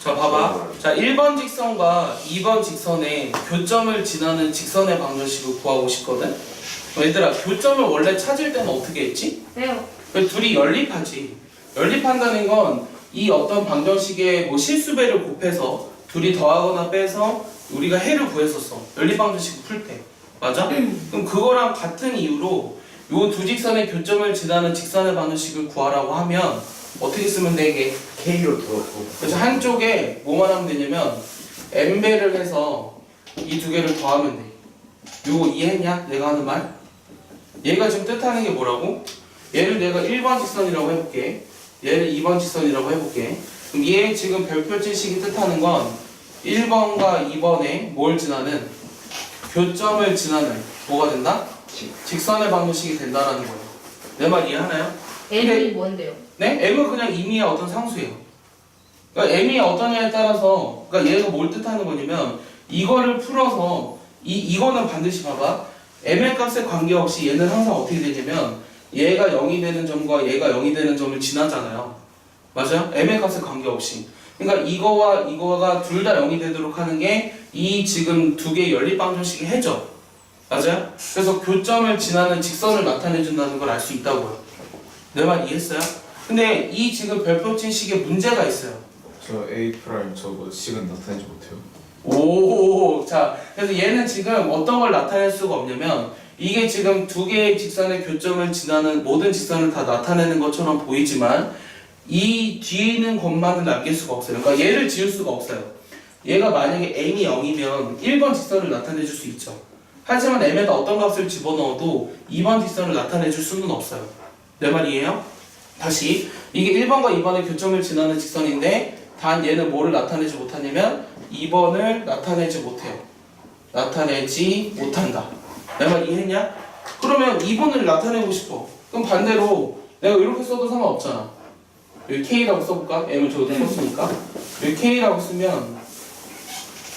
S1: 자, 봐봐. 자, 1번 직선과 2번 직선의 교점을 지나는 직선의 방정식을 구하고 싶거든. 얘들아, 교점을 원래 찾을 때는 어떻게 했지?
S4: 빼요.
S1: 둘이 연립하지. 연립한다는 건 이 어떤 방정식의 뭐 실수배를 곱해서 둘이 더하거나 빼서 우리가 해를 구했었어. 연립 방정식 풀 때. 맞아? 그럼 그거랑 같은 이유로 요 두 직선의 교점을 지나는 직선의 방정식을 구하라고 하면 어떻게 쓰면 돼 이게?
S2: K로 더.
S1: 그래서 한쪽에 뭐만 하면 되냐면 n배를 해서 이 두 개를 더하면 돼. 요거 이해했냐? 내가 하는 말? 얘가 지금 뜻하는 게 뭐라고? 얘를 내가 1번 직선이라고 해볼게. 얘를 2번 직선이라고 해볼게. 그럼 얘 지금 별표질식이 뜻하는 건 1번과 2번에 뭘 지나는? 교점을 지나는 뭐가 된다? 직선의 방정식이 된다라는 거예요. 내 말 이해하나요?
S4: M이 뭔데요?
S1: 네? M은 그냥 임의의 어떤 상수예요. 그러니까 M이 어떠냐에 따라서, 그러니까 얘가 뭘 뜻하는 거냐면, 이거를 풀어서, 이거는 반드시 봐봐. M의 값에 관계없이 얘는 항상 어떻게 되냐면, 얘가 0이 되는 점과 얘가 0이 되는 점을 지나잖아요. 맞아요? M의 값에 관계없이. 그러니까 이거와 이거가 둘 다 0이 되도록 하는 게, 이 지금 두 개의 연립방정식이 해죠. 맞아요? 그래서 교점을 지나는 직선을 나타내준다는 걸 알 수 있다고요. 내 말 이해했어요? 근데 이 지금 별표친 식에 문제가 있어요.
S3: 저 A 프라임 저거 식은 나타내지 못해요.
S1: 오, 자, 그래서 얘는 지금 어떤 걸 나타낼 수가 없냐면 이게 지금 두 개의 직선의 교점을 지나는 모든 직선을 다 나타내는 것처럼 보이지만 이 뒤에 있는 것만은 남길 수가 없어요. 그러니까 얘를 지울 수가 없어요. 얘가 만약에 m이 0이면 1번 직선을 나타내 줄 수 있죠. 하지만 m에다 어떤 값을 집어넣어도 2번 직선을 나타내 줄 수는 없어요. 내 말이에요? 다시 이게 1번과 2번의 교점을 지나는 직선인데 단 얘는 뭐를 나타내지 못하냐면 2번을 나타내지 못해요. 나타내지 못한다. 내 말 이해했냐? 그러면 2번을 나타내고 싶어. 그럼 반대로 내가 이렇게 써도 상관없잖아. 여기 K라고 써볼까? M을 저기다 썼으니까 여기 K라고 쓰면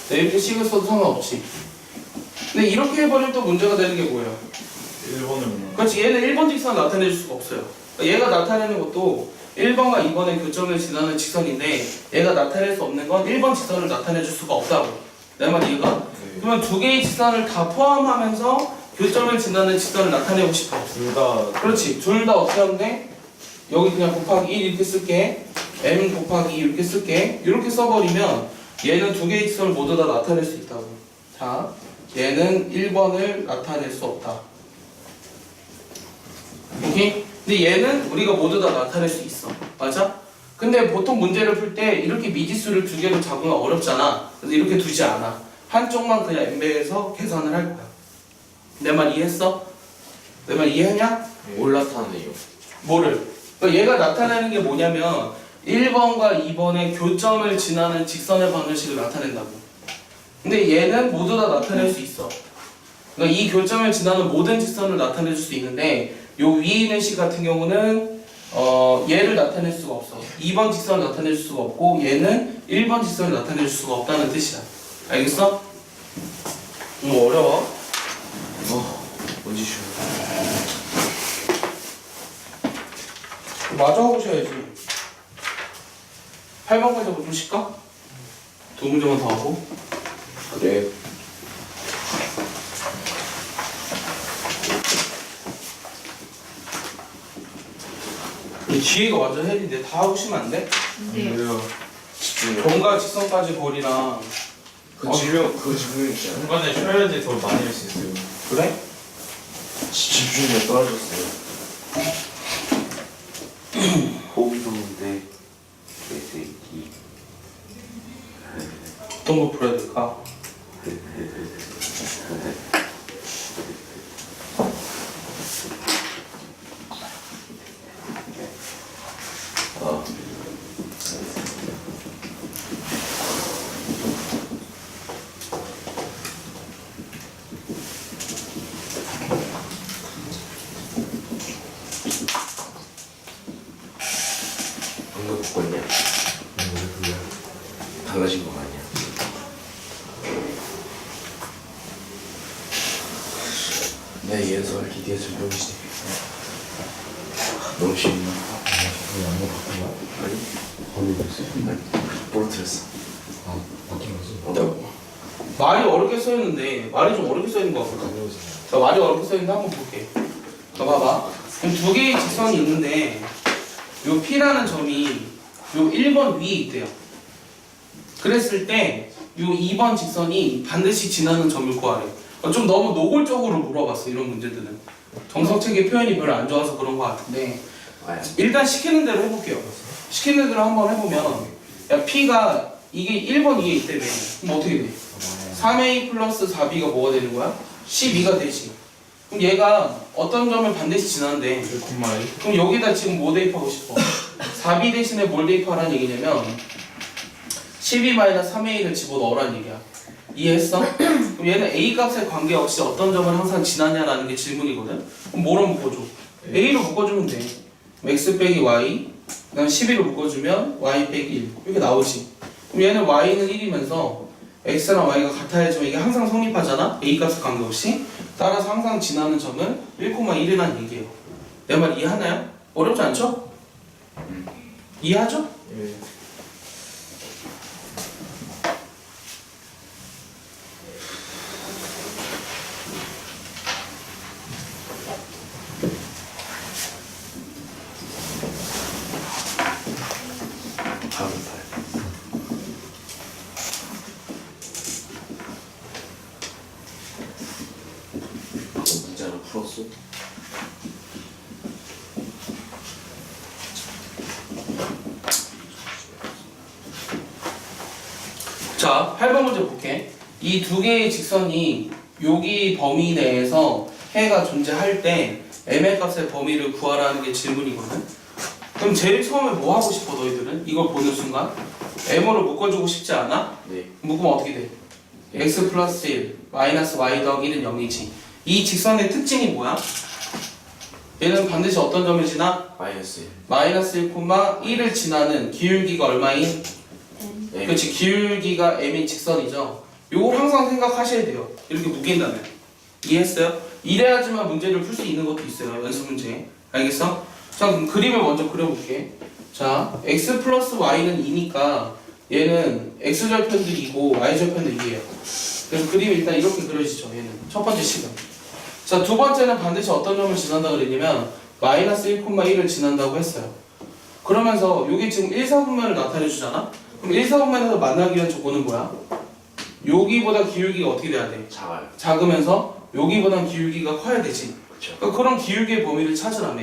S1: 내가 이렇게 식을 써도 상관없지. 근데 이렇게 해버리면 또 문제가 되는 게 뭐예요?
S3: 1번을
S1: 그렇지, 얘는 1번 직선을 나타낼 수가 없어요. 그러니까 얘가 나타내는 것도 1번과 2번의 교점을 지나는 직선인데 얘가 나타낼 수 없는 건 1번 직선을 나타내 줄 수가 없다고. 내 말 이해가?
S3: 네.
S1: 그러면 두 개의 직선을 다 포함하면서 교점을 지나는 직선을 나타내고 싶어.
S3: 둘다
S1: 그렇지, 둘 다 어떻게 하면 돼? 여기 그냥 곱하기 1 이렇게 쓸게. m 곱하기 2 이렇게 쓸게. 이렇게 써버리면 얘는 두 개의 직선을 모두 다 나타낼 수 있다고. 자, 얘는 1번을 나타낼 수 없다. 오케이? 근데 얘는 우리가 모두 다 나타낼 수 있어. 맞아? 근데 보통 문제를 풀 때 이렇게 미지수를 두 개로 잡으면 어렵잖아. 그래서 이렇게 두지 않아. 한쪽만 그냥 n배에서 계산을 할 거야. 내 말 이해했어? 내 말 이해했냐?
S2: 올라타네요.
S1: 뭐를? 그러니까 얘가 나타내는 게 뭐냐면 1번과 2번의 교점을 지나는 직선의 방정식을 나타낸다고. 근데 얘는 모두 다 나타낼 수 있어. 그러니까 이 교점을 지나는 모든 직선을 나타낼 수 있는데 요 위에 있는 식 같은 경우는 얘를 나타낼 수가 없어. 2번 직선을 나타낼 수가 없고 얘는 1번 직선을 나타낼 수가 없다는 뜻이야. 알겠어? 어려워.
S2: 뭔지 쉬워.
S1: 마저 하고셔야지. 8번까지 하고 좀 쉴까? 두 문제만 더 하고.
S2: 그래.
S1: 이 뒤에가 완전 헬인데 다 하고 쉬면 안 돼?
S4: 네.
S3: 그래요.
S2: 집중력.
S1: 경과 직선까지 거리랑.
S2: 그 집중 그 집중력이잖아.
S3: 중간에 쉬어야지 더 많이 할 수 있어요.
S1: 그래?
S2: 집중력 떨어졌어요. 호흡동인데 개새끼.
S1: 어떤 거 풀어야 될까?
S2: 방금 바꿨냐? 달라진 거 아니야? 내 예설 기대해 줄 병신. 너무 쉽나?
S5: 양거 바꾼 거야?
S2: 아니,
S5: 거기 됐어?
S2: 아니, 부러뜨렸어.
S5: 아, 바뀐 거지?
S1: 말이 어렵게 써있는데 말이 좀 어렵게 써있는 거 같거든.
S5: 가벼워지.
S1: 자, 말이 어렵게 써있는데 한번 볼게. 자, 봐봐. 그럼 두 개의 직선이 있는데 요 P라는 점이 요 1번 위에 있대요. 그랬을 때 요 2번 직선이 반드시 지나는 점을 구하래. 좀 너무 노골적으로 물어봤어, 이런 문제들은. 정석책의 표현이 별로 안 좋아서 그런 거 같은데
S2: 아야.
S1: 일단 시키는 대로 해볼게요. 시키는 대로 한번 해보면 야, P가 이게 1번 위에 있다며. 그럼 어떻게 돼? 3A 플러스 4B가 뭐가 되는 거야? 12가 되지. 그럼 얘가 어떤 점을 반드시 지난대.
S3: 1,1.
S1: 그럼 여기다 지금 뭐 대입하고 싶어? 4B 대신에 뭘 대입하라는 얘기냐면 12-3A를 집어넣으라는 얘기야. 이해했어? 그럼 얘는 A 값에 관계없이 어떤 점을 항상 지나냐라는 게 질문이거든? 그럼 뭐로 묶어줘? A로 묶어주면 돼. x 빼기 y 그다음 12로 묶어주면 y 빼기 1 이렇게 나오지. 그럼 얘는 y는 1이면서 x랑 y가 같아야지만 이게 항상 성립하잖아. a 값에 관계없이. 따라서 항상 지나는 점은 1,1이라는 얘기예요. 내 말 이해하나요? 어렵지 않죠? 이해하죠?
S3: 예.
S2: 다음 달. 문제 하나 풀었어?
S1: 자, 8번 문제 볼게. 이 두 개의 직선이 여기 범위 내에서 해가 존재할 때 m의 값의 범위를 구하라는 게 질문이거든. 그럼 제일 처음에 뭐 하고 싶어 너희들은? 이걸 보는 순간 m으로 묶어주고 싶지 않아?
S2: 네.
S1: 묶으면 어떻게 돼? x 플러스 1 마이너스 y 더하기 1은 0이지. 이 직선의 특징이 뭐야? 얘는 반드시 어떤 점을 지나?
S2: 마이너스 1.
S1: 마이너스 1,1을 지나는 기울기가 얼마인?
S2: 네.
S1: 그렇지, 기울기가 m인 직선이죠. 요걸 항상 생각하셔야 돼요. 이렇게 묶인다면. 이해했어요? 이래야지만 문제를 풀 수 있는 것도 있어요. 연습 문제. 알겠어? 자, 그럼 그림을 먼저 그려볼게. 자, x 플러스 y는 2니까 얘는 x절편도 2고 y절편도 2예요. 그래서 그림이 일단 이렇게 그려지죠. 얘는 첫 번째 식은. 자, 두 번째는 반드시 어떤 점을 지난다 그랬냐면 마이너스 1,1을 지난다고 했어요. 그러면서 이게 지금 1사분면을 나타내 주잖아? 그럼 1사분면에서 만나기 위한 조건은 뭐야? 여기보다 기울기가 어떻게 돼야 돼?
S2: 작아요.
S1: 작으면서 여기보다 기울기가 커야 되지.
S2: 그렇죠.
S1: 그러니까 그런 기울기의 범위를 찾으라며.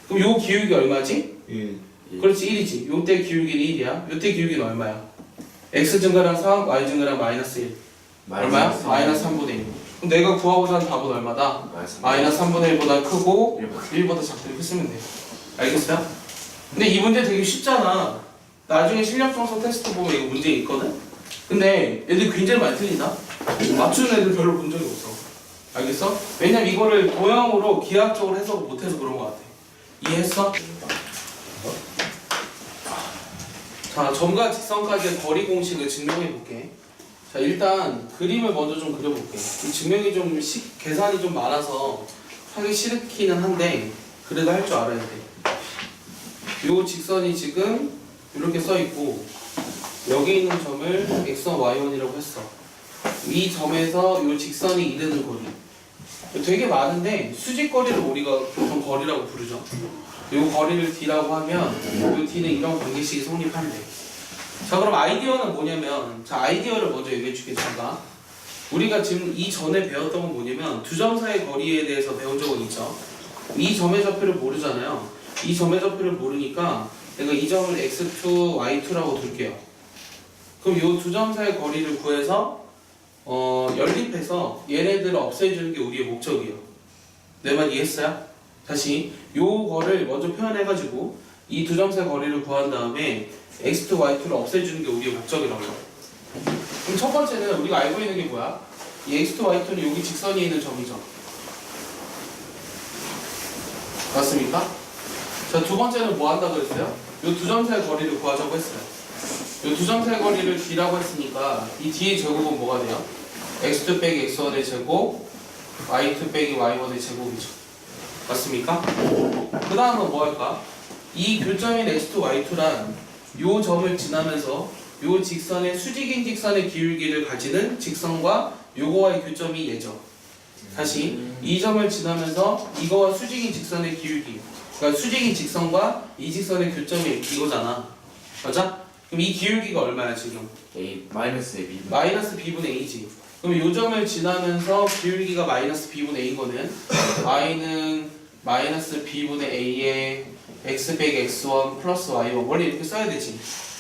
S1: 그럼 요 기울기 얼마지?
S3: 1.
S1: 그렇지, 1이지. 요때 기울기는 1이야. 요때 기울기는 얼마야? x 증가랑 3, y 증가랑 마이너스 1. 얼마야? 마이너스 3분의 1. 그럼 내가 구하고자 하는 답은 얼마다? 마이너스 3분의 1보다 크고 1보다 작다. 이렇게 쓰면 돼. 알겠어요? 근데 이 문제 되게 쉽잖아. 나중에 실력정서 테스트 보면 이거 문제 있거든? 근데 애들이 굉장히 많이 틀린다? 맞추는 애들 별로 본 적이 없어. 알겠어? 왜냐면 이거를 도형으로 기하학적으로 해석을 못해서 그런 것 같아. 이해했어? 자, 점과 직선까지의 거리 공식을 증명해 볼게. 자, 일단 그림을 먼저 좀 그려볼게. 이 증명이 좀 계산이 좀 많아서 하기 싫기는 한데 그래도 할 줄 알아야 돼. 요 직선이 지금 이렇게 써 있고 여기 있는 점을 x1, y1이라고 했어. 이 점에서 이 직선이 이르는 거리. 되게 많은데 수직거리를 우리가 보통 거리라고 부르죠. 이 거리를 d라고 하면 이 d는 이런 관계식이 성립한대. 자, 그럼 아이디어는 뭐냐면, 자, 아이디어를 먼저 얘기해 주겠습니다. 우리가 지금 이 전에 배웠던 건 뭐냐면 두 점 사이의 거리에 대해서 배운 적은 있죠. 이 점의 좌표를 모르잖아요. 이 점의 좌표를 모르니까 내가 이 점을 x2, y2라고 둘게요. 그럼 이 두 점 사이의 거리를 구해서 연립해서 얘네들을 없애주는 게 우리의 목적이에요. 내 말 이해했어요? 다시 요거를 먼저 표현해가지고 이 두 점 사이의 거리를 구한 다음에 x2, y2를 없애주는 게 우리의 목적이라고 해요. 그럼 첫 번째는 우리가 알고 있는 게 뭐야? 이 x2, y2는 여기 직선에 있는 점이죠. 맞습니까? 자, 두 번째는 뭐 한다 그랬어요? 이 두 점 사이의 거리를 구하자고 했어요. 이 두 점 사이의 거리를 d라고 했으니까 이 d의 제곱은 뭐가 돼요? x2 빼기 x1의 제곱, y2 빼기 y1의 제곱이죠. 맞습니까? 그 다음은 뭐 할까? 이 교점인 x2, y2란 요 점을 지나면서 요 직선의 수직인 직선의 기울기를 가지는 직선과 요거와의 교점이 얘죠. 다시 이 점을 지나면서 이거와 수직인 직선의 기울기, 그러니까 수직인 직선과 이 직선의 교점이 이거잖아. 맞아? 그럼 이 기울기가 얼마야 지금?
S2: A 마이너스 A B.
S1: 마이너스 b분의 a지. 그럼 요 점을 지나면서 기울기가 마이너스 b분의 a인 거는 y는 마이너스 b분의 a에 x 빼기 x1 플러스 y1 원래 이렇게 써야 되지.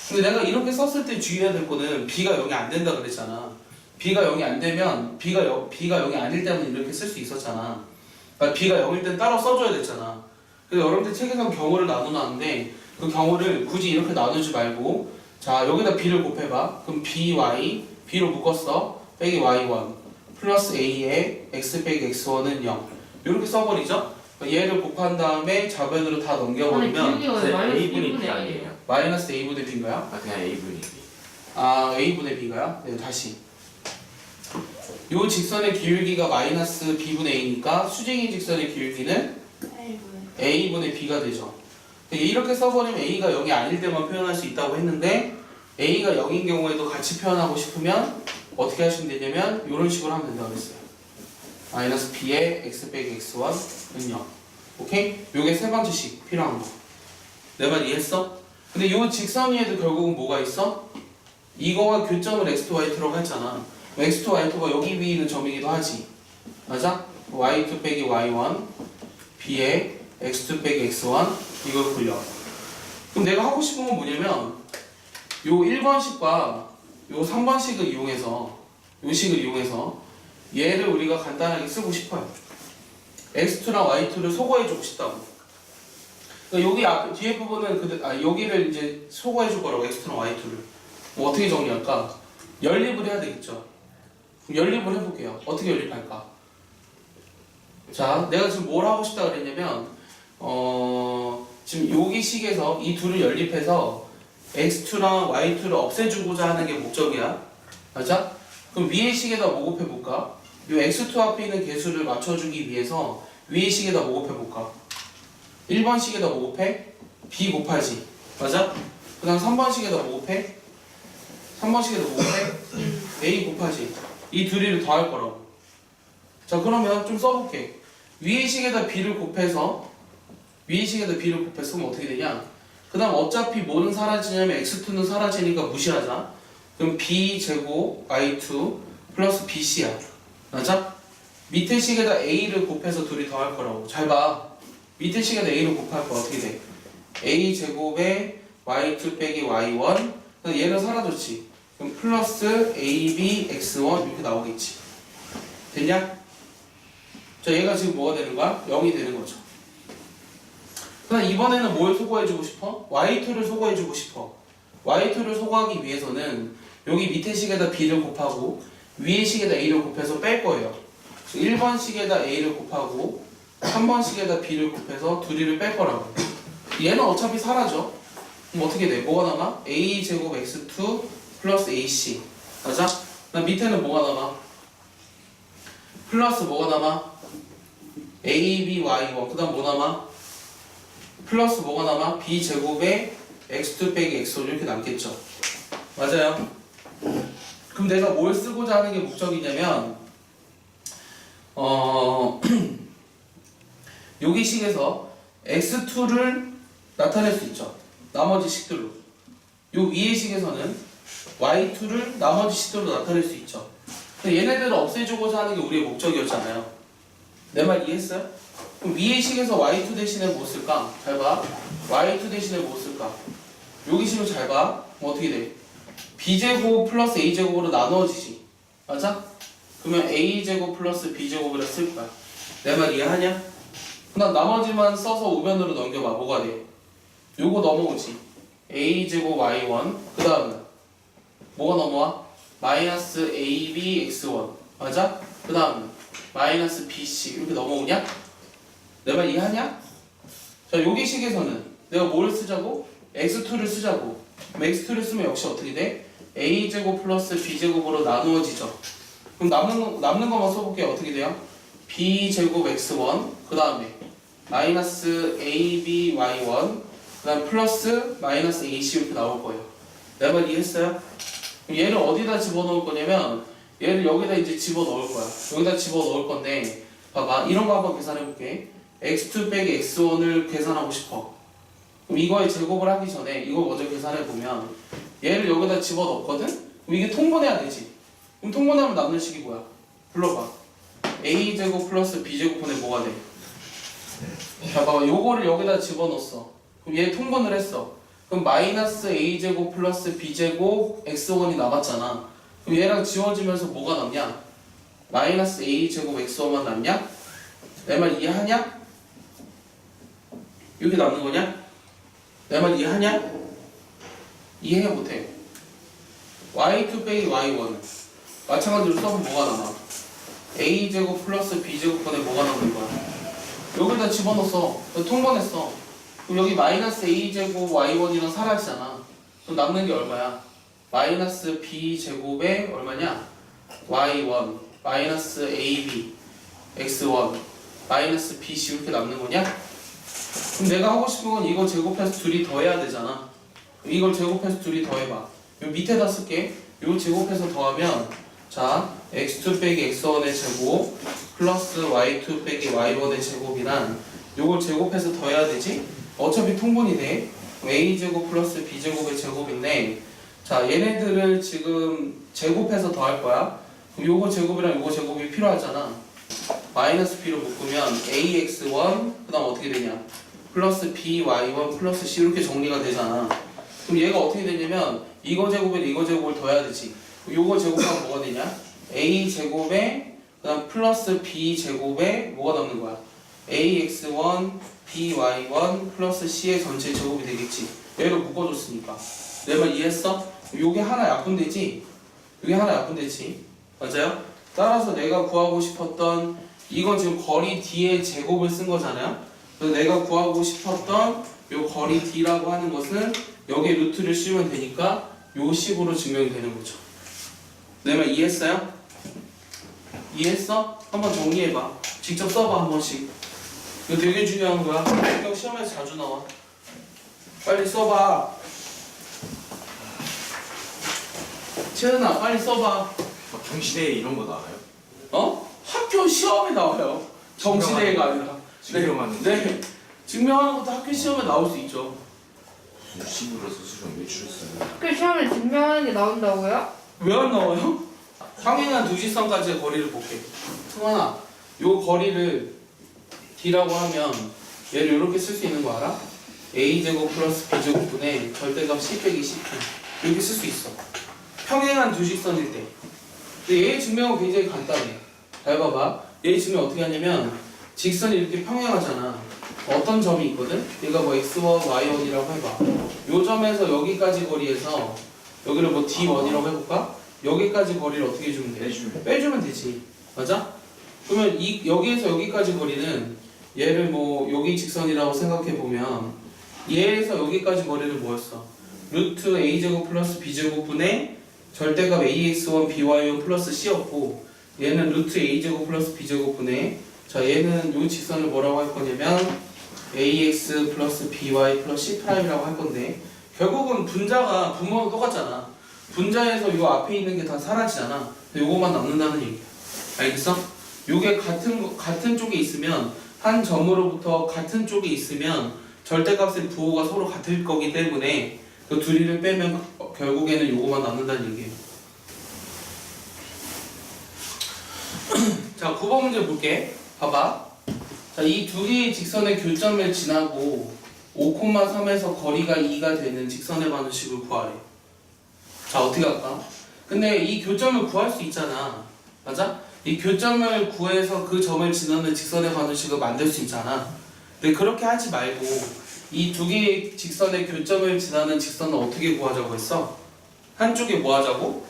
S1: 근데 내가 이렇게 썼을 때 주의해야 될 거는 b가 0이 안 된다 그랬잖아. b가 0이 안 되면 b가 0이 아닐 때는 이렇게 쓸 수 있었잖아. 그러니까 b가 0일 땐 따로 써줘야 됐잖아. 그래서 여러분들 책에서 경우를 나누는데 그 경우를 굳이 이렇게 나누지 말고 자, 여기다 b를 곱해봐. 그럼 by, b로 묶었어. 빼기 y1 플러스 a에 x 빼기 x1은 0 이렇게 써버리죠. 얘를 곱한 다음에 좌변으로 다
S4: 아니
S1: 넘겨버리면
S4: 기울기가 왜 마이너스
S2: A분의
S4: 1분의
S2: B
S4: 1이에요?
S2: 아니에요?
S1: 마이너스 a분의 b인가요?
S2: 아 그냥 A분의 B.
S1: 아 a분의 b가요? 네 다시 요 직선의 기울기가 마이너스 b분의 a니까 수직인 직선의 기울기는 a분의 b가 되죠. 이렇게 써버리면 a가 0이 아닐 때만 표현할 수 있다고 했는데 a가 0인 경우에도 같이 표현하고 싶으면 어떻게 하시면 되냐면 이런 식으로 하면 된다고 했어요. 마이너스 b의 x 빼기 x1은 0. 오케이? 요게 세 번째 식 필요한 거. 내 말 이해했어? 근데 요 직선 위에도 결국은 뭐가 있어? 이거와 교점을 x2, y2라고 했잖아. x2, y2가 여기 위에 있는 점이기도 하지. 맞아? y2 빼기 y1 b의 x2 빼기 x1 이걸 굴려. 그럼 내가 하고 싶은 건 뭐냐면 요 1번식과 요 3번식을 이용해서 요 식을 이용해서 얘를 우리가 간단하게 쓰고 싶어요. x2랑 y2를 소거해주고 싶다고. 그러니까 여기 앞 뒤에 부분은 여기를 이제 소거해줄 거라고 x2랑 y2를. 뭐 어떻게 정리할까? 연립을 해야 되겠죠. 그럼 연립을 해볼게요. 어떻게 연립할까? 자, 내가 지금 뭘 하고 싶다 그랬냐면 지금 여기 식에서 이 둘을 연립해서 x2랑 y2를 없애주고자 하는 게 목적이야. 맞아? 그럼 위의 식에다 뭐 곱해볼까? 이 x2 앞에 있는 개수를 맞춰주기 위해서 위의 식에다 뭐 곱해볼까? 1번 식에다 뭐 곱해? b 곱하지. 맞아? 그 다음 3번 식에다 뭐 곱해? 3번 식에다 뭐 곱해? a 곱하지. 이 둘이를 더할 거라고. 자 그러면 좀 써볼게. 위의 식에다 b를 곱해서 그럼 어떻게 되냐? 그 다음 어차피 뭐는 사라지냐면 x2는 사라지니까 무시하자. 그럼 b 제곱 y2 플러스 bc야. 맞아? 밑에 식에다 a를 곱해서 둘이 더할 거라고. 잘 봐. 밑에 식에다 a를 곱할 거야. 어떻게 돼? a 제곱에 y2 빼기 y1 얘는 사라졌지. 그럼 플러스 ab x1 이렇게 나오겠지. 됐냐? 자 얘가 지금 뭐가 되는 거야? 0이 되는 거죠. 그럼 이번에는 뭘 소거해주고 싶어? y2를 소거해주고 싶어. y2를 소거하기 위해서는 여기 밑에 식에다 b를 곱하고 위에 식에다 a를 곱해서 뺄 거예요. 1번 식에다 a를 곱하고 3번 식에다 b를 곱해서 둘이를 뺄 거라고. 얘는 어차피 사라져. 그럼 어떻게 돼? 뭐가 남아? a 제곱 x2 플러스 ac. 맞아? 그다음 밑에는 뭐가 남아? 플러스 뭐가 남아? ab y1. 그 다음 뭐 남아? 플러스 뭐가 남아? b 제곱에 x2 빼기 x1 이렇게 남겠죠. 맞아요? 그럼 내가 뭘 쓰고자 하는 게 목적이냐면 여기 식에서 x2를 나타낼 수 있죠. 나머지 식들로. 요 위의 식에서는 y2를 나머지 식들로 나타낼 수 있죠. 얘네들을 없애주고자 하는 게 우리의 목적이었잖아요. 내 말 이해했어요? 그럼 위의 식에서 y2 대신에 뭐 쓸까? 잘 봐. y2 대신에 뭐 쓸까? 여기 식으로 잘 봐. 그럼 어떻게 돼? b제곱 플러스 a제곱으로 나누어지지. 맞아? 그러면 a제곱 플러스 b제곱이라 쓸 거야. 내 말 이해하냐? 그다음 나머지만 써서 우변으로 넘겨봐. 뭐가 돼? 요거 넘어오지. a제곱 y1 그 다음은 뭐가 넘어와? 마이너스 ab x1 맞아? 그 다음은 마이너스 bc 이렇게 넘어오냐? 내 말 이해하냐? 자 여기 식에서는 내가 뭘 쓰자고? x2를 쓰자고. 그럼 x2를 쓰면 역시 어떻게 돼? a제곱 플러스 b제곱으로 나누어지죠. 그럼 남는 것만 써볼게요. 어떻게 돼요? b제곱 x1 그 다음에 마이너스 ab y1 그 다음 플러스 마이너스 ac 이렇게 나올 거예요. 내 말 이해했어요? 그럼 얘를 어디다 집어넣을 거냐면 얘를 여기다 이제 집어넣을 거야. 여기다 집어넣을 건데 봐봐 이런 거 한번 계산해 볼게. x2 빼기 x1을 계산하고 싶어. 그럼 이거의 제곱을 하기 전에 이거 먼저 계산해 보면 얘를 여기다 집어넣거든? 그럼 이게 통분해야 되지. 그럼 통분하면 남는 식이 뭐야? 불러봐. a제곱 플러스 b제곱분의 뭐가 돼? 자 봐봐 요거를 여기다 집어넣었어. 그럼 얘 통분을 했어. 그럼 마이너스 a제곱 플러스 b제곱 x1이 남았잖아. 그럼 얘랑 지워지면서 뭐가 남냐? 마이너스 a제곱 x1만 남냐? 내 말 이해하냐? 이렇게 남는 거냐? 내 말 이해하냐? 이해해 못해. y2 빼기 y1 마찬가지로 써보면 뭐가 남아? a제곱 플러스 b제곱분의 뭐가 남는 거야? 여기다 집어넣었어. 통분했어. 그럼 여기 마이너스 a제곱 y1이랑 사라지잖아. 그럼 남는 게 얼마야? 마이너스 b제곱에 얼마냐? y1 마이너스 ab x1 마이너스 bc 이렇게 남는 거냐? 그럼 내가 하고 싶은 건 이거 제곱해서 둘이 더해야 되잖아. 이걸 제곱해서 둘이 더해봐. 요 밑에다 쓸게. 요 제곱해서 더하면 자 x2 빼기 x1의 제곱 플러스 y2 빼기 y1의 제곱이란 요걸 제곱해서 더해야 되지? 어차피 통분이 돼. a제곱 플러스 b제곱의 제곱인데 자 얘네들을 지금 제곱해서 더할 거야. 그럼 요거 제곱이랑 요거 제곱이 필요하잖아. 마이너스 b로 묶으면 ax1 그 다음 어떻게 되냐 플러스 by1 플러스 c 이렇게 정리가 되잖아. 그럼 얘가 어떻게 되냐면 이거 제곱에 이거 제곱을 더해야 되지. 요거 제곱하면 뭐가 되냐 a제곱에 그 다음 플러스 b제곱에 뭐가 남는 거야 ax1 by1 플러스 c의 전체 제곱이 되겠지. 얘를 묶어줬으니까. 내 말 이해했어? 요게 하나 약분되지? 요게 하나 약분되지? 맞아요? 따라서 내가 구하고 싶었던 이건 지금 거리 d의 제곱을 쓴 거잖아요. 그래서 내가 구하고 싶었던 요 거리 d라고 하는 것은 여기에 루트를 씌우면 되니까 요 식으로 증명이 되는 거죠. 내 말 이해했어요? 이해했어? 한번 정리해봐. 직접 써봐 한 번씩. 이거 되게 중요한 거야. 이거 시험에서 자주 나와. 빨리 써봐. 채은아 빨리 써봐.
S2: 경시대에 이런 거 나와요?
S1: 어? 학교 시험에 나와요. 정시대회가 아니라.
S2: 증명하는
S1: 네. 증명하는 것도 학교 시험에 나올 수 있죠.
S2: 식으로서 수정 외출했어요.
S4: 학교 시험에 증명하는 게 나온다고요?
S1: 왜 안 나와요? 평행한 두직선까지의 거리를 볼게. 승환아, 요 거리를 d라고 하면 얘를 이렇게 쓸 수 있는 거 알아? a제곱 플러스 b제곱분의 절대값 c 빼기 c2 이렇게 쓸 수 있어. 평행한 두직선일 때. 근데 얘의 증명은 굉장히 간단해. 잘 봐봐. 얘의 증명 어떻게 하냐면 직선이 이렇게 평행하잖아. 어떤 점이 있거든? 얘가 뭐 x1, y1이라고 해봐. 요 점에서 여기까지 거리에서 여기를 뭐 d1이라고 해볼까? 여기까지 거리를 어떻게 해주면 돼? 빼주면 되지. 맞아? 그러면 여기에서 여기까지 거리는 얘를 뭐 여기 직선이라고 생각해보면 얘에서 여기까지 거리는 뭐였어? 루트 a제곱 플러스 b제곱분의 절대값 ax1 by1 플러스 c였고 얘는 루트 a제곱 플러스 b제곱분의 자 얘는 요 직선을 뭐라고 할 거냐면 ax 플러스 by 플러스 c'이라고 할 건데 결국은 분자가 분모는 똑같잖아. 분자에서 요 앞에 있는 게 다 사라지잖아. 요거만 남는다는 얘기야. 알겠어? 요게 같은 쪽에 있으면 한 점으로부터 같은 쪽에 있으면 절대값의 부호가 서로 같을 거기 때문에 그 둘이를 빼면 결국에는 요거만 남는다는 얘기예요. 자, 9번 문제 볼게. 봐봐. 자, 이 두 개의 직선의 교점을 지나고 5,3에서 거리가 2가 되는 직선의 방정식을 구하래. 자, 어떻게 할까? 근데 이 교점을 구할 수 있잖아. 맞아? 이 교점을 구해서 그 점을 지나는 직선의 방정식을 만들 수 있잖아. 근데 그렇게 하지 말고 이 두 개의 직선의 교점을 지나는 직선은 어떻게 구하자고 했어? 한쪽에 뭐 하자고?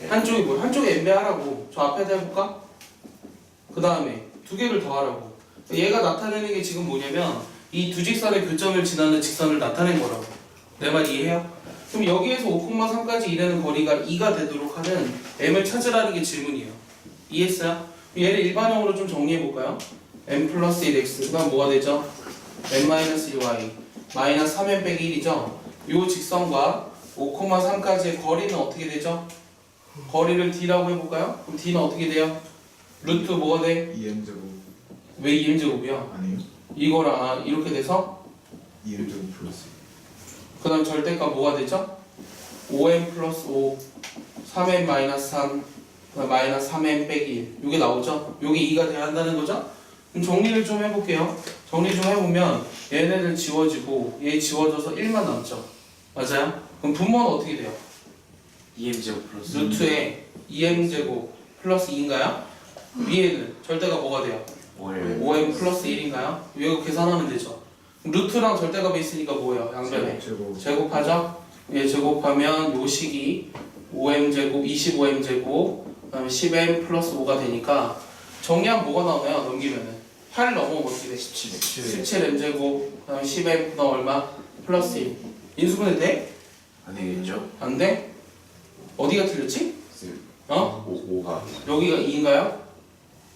S1: 한쪽에 뭐? 한쪽에 n배하라고. 저 앞에다 해볼까? 그 다음에 두 개를 더하라고. 얘가 나타내는 게 지금 뭐냐면 이 두 직선의 교점을 지나는 직선을 나타낸 거라고. 내 말 이해해요? 그럼 여기에서 5,3까지 이르는 거리가 2가 되도록 하는 m을 찾으라는 게 질문이에요. 이해했어요? 얘를 일반형으로 좀 정리해볼까요? m 플러스 1x 그 다음 뭐가 되죠? m 마이너스 1y 마이너스 3m 빼기 1이죠? 요 직선과 5,3까지의 거리는 어떻게 되죠? 거리를 d라고 해볼까요? 그럼 d는 어떻게 돼요? 루트 뭐가 돼?
S3: 2m제곱
S1: 왜 2m제곱이야?
S3: 아니에요?
S1: 이거랑 이렇게 돼서
S3: 2m제곱 플러스
S1: 그 다음 절대값 뭐가 되죠? 5m 플러스 5 3m 마이너스 3 마이너스 3m 빼기 1 이게 나오죠? 이게 2가 돼야 한다는 거죠? 그럼 정리를 좀 해볼게요. 정리 좀 해보면 얘네들 지워지고 얘 지워져서 1만 남죠? 맞아요? 그럼 분모는 어떻게 돼요?
S2: 2m제곱 플러스
S1: 루트에 2m제곱 플러스 2인가요? 위에는 절대값 뭐가 돼요? 5m 플러스 1인가요? 이거 계산하면 되죠? 루트랑 절대값이 있으니까 뭐예요? 양변에 제곱하죠? 얘 제곱하면 요 식이 5m제곱 25m제곱 그 다음에 10m 플러스 5가 되니까 정리하면 뭐가 나오나요? 넘기면은 8을 넘어오면 어떻게 돼? 17m제곱 그 다음에 10m 그 다음 얼마? 플러스 1 인수분해 돼?
S2: 안 되겠죠?
S1: 안 돼? 어디가 틀렸지? 어?
S2: 5가
S1: 여기가 2인가요?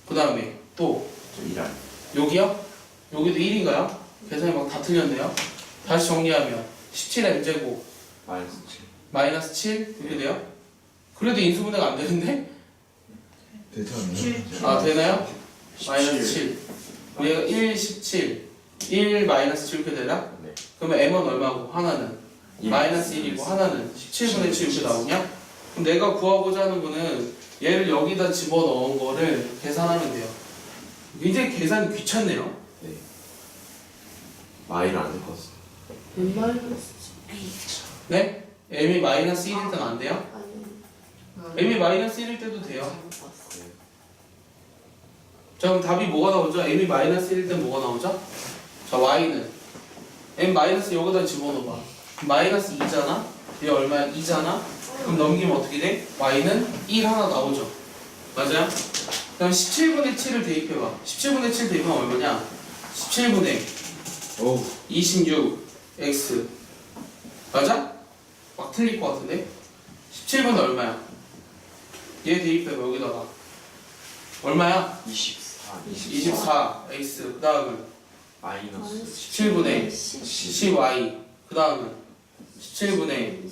S1: 그 다음에 또
S2: 1안
S1: 여기요? 여기도 1인가요? 계산이 막 다 틀렸네요. 다시 정리하면 17m제곱
S2: 마이너스 7
S1: 마이너스 7 이렇게 돼요? 그래도 인수분해가 안 되는데?
S5: 괜찮네요.
S1: 아 되나요? 마이너스 7 얘가 1, 17 1 마이너스 7 이렇게 되나?
S2: 네.
S1: 그러면 m은 얼마고? 하나는 마이너스 1이고 하나는 17분의 7 이렇게 나오냐? 그럼 내가 구하고자 하는 거는 얘를 여기다 집어넣은 거를 계산하면 돼요. 굉장히 계산이 귀찮네요.
S2: 네. 마이를 안 섞었어.
S1: 네? m이 마이너스 1일 때는 안 돼요? m이 마이너스 1일 때도 돼요. 자 그럼 답이 뭐가 나오죠? m이 마이너스 1일 때 뭐가 나오죠? 자 y는 m 마이너스 여기다 집어넣어봐. 마이너스 2잖아? 얘 얼마야? 2잖아? 그럼 넘기면 어떻게 돼? y는 1 하나 나오죠. 맞아요? 그럼 17분의 7을 대입해봐. 17분의 7 대입하면 얼마냐? 17분의 26 x 맞아? 막 틀릴 것 같은데? 17분의 얼마야? 얘 대입해봐 여기다가 얼마야? 24 x 그 다음은
S2: 마이너스
S1: 17분의 10y 그 다음은 17분의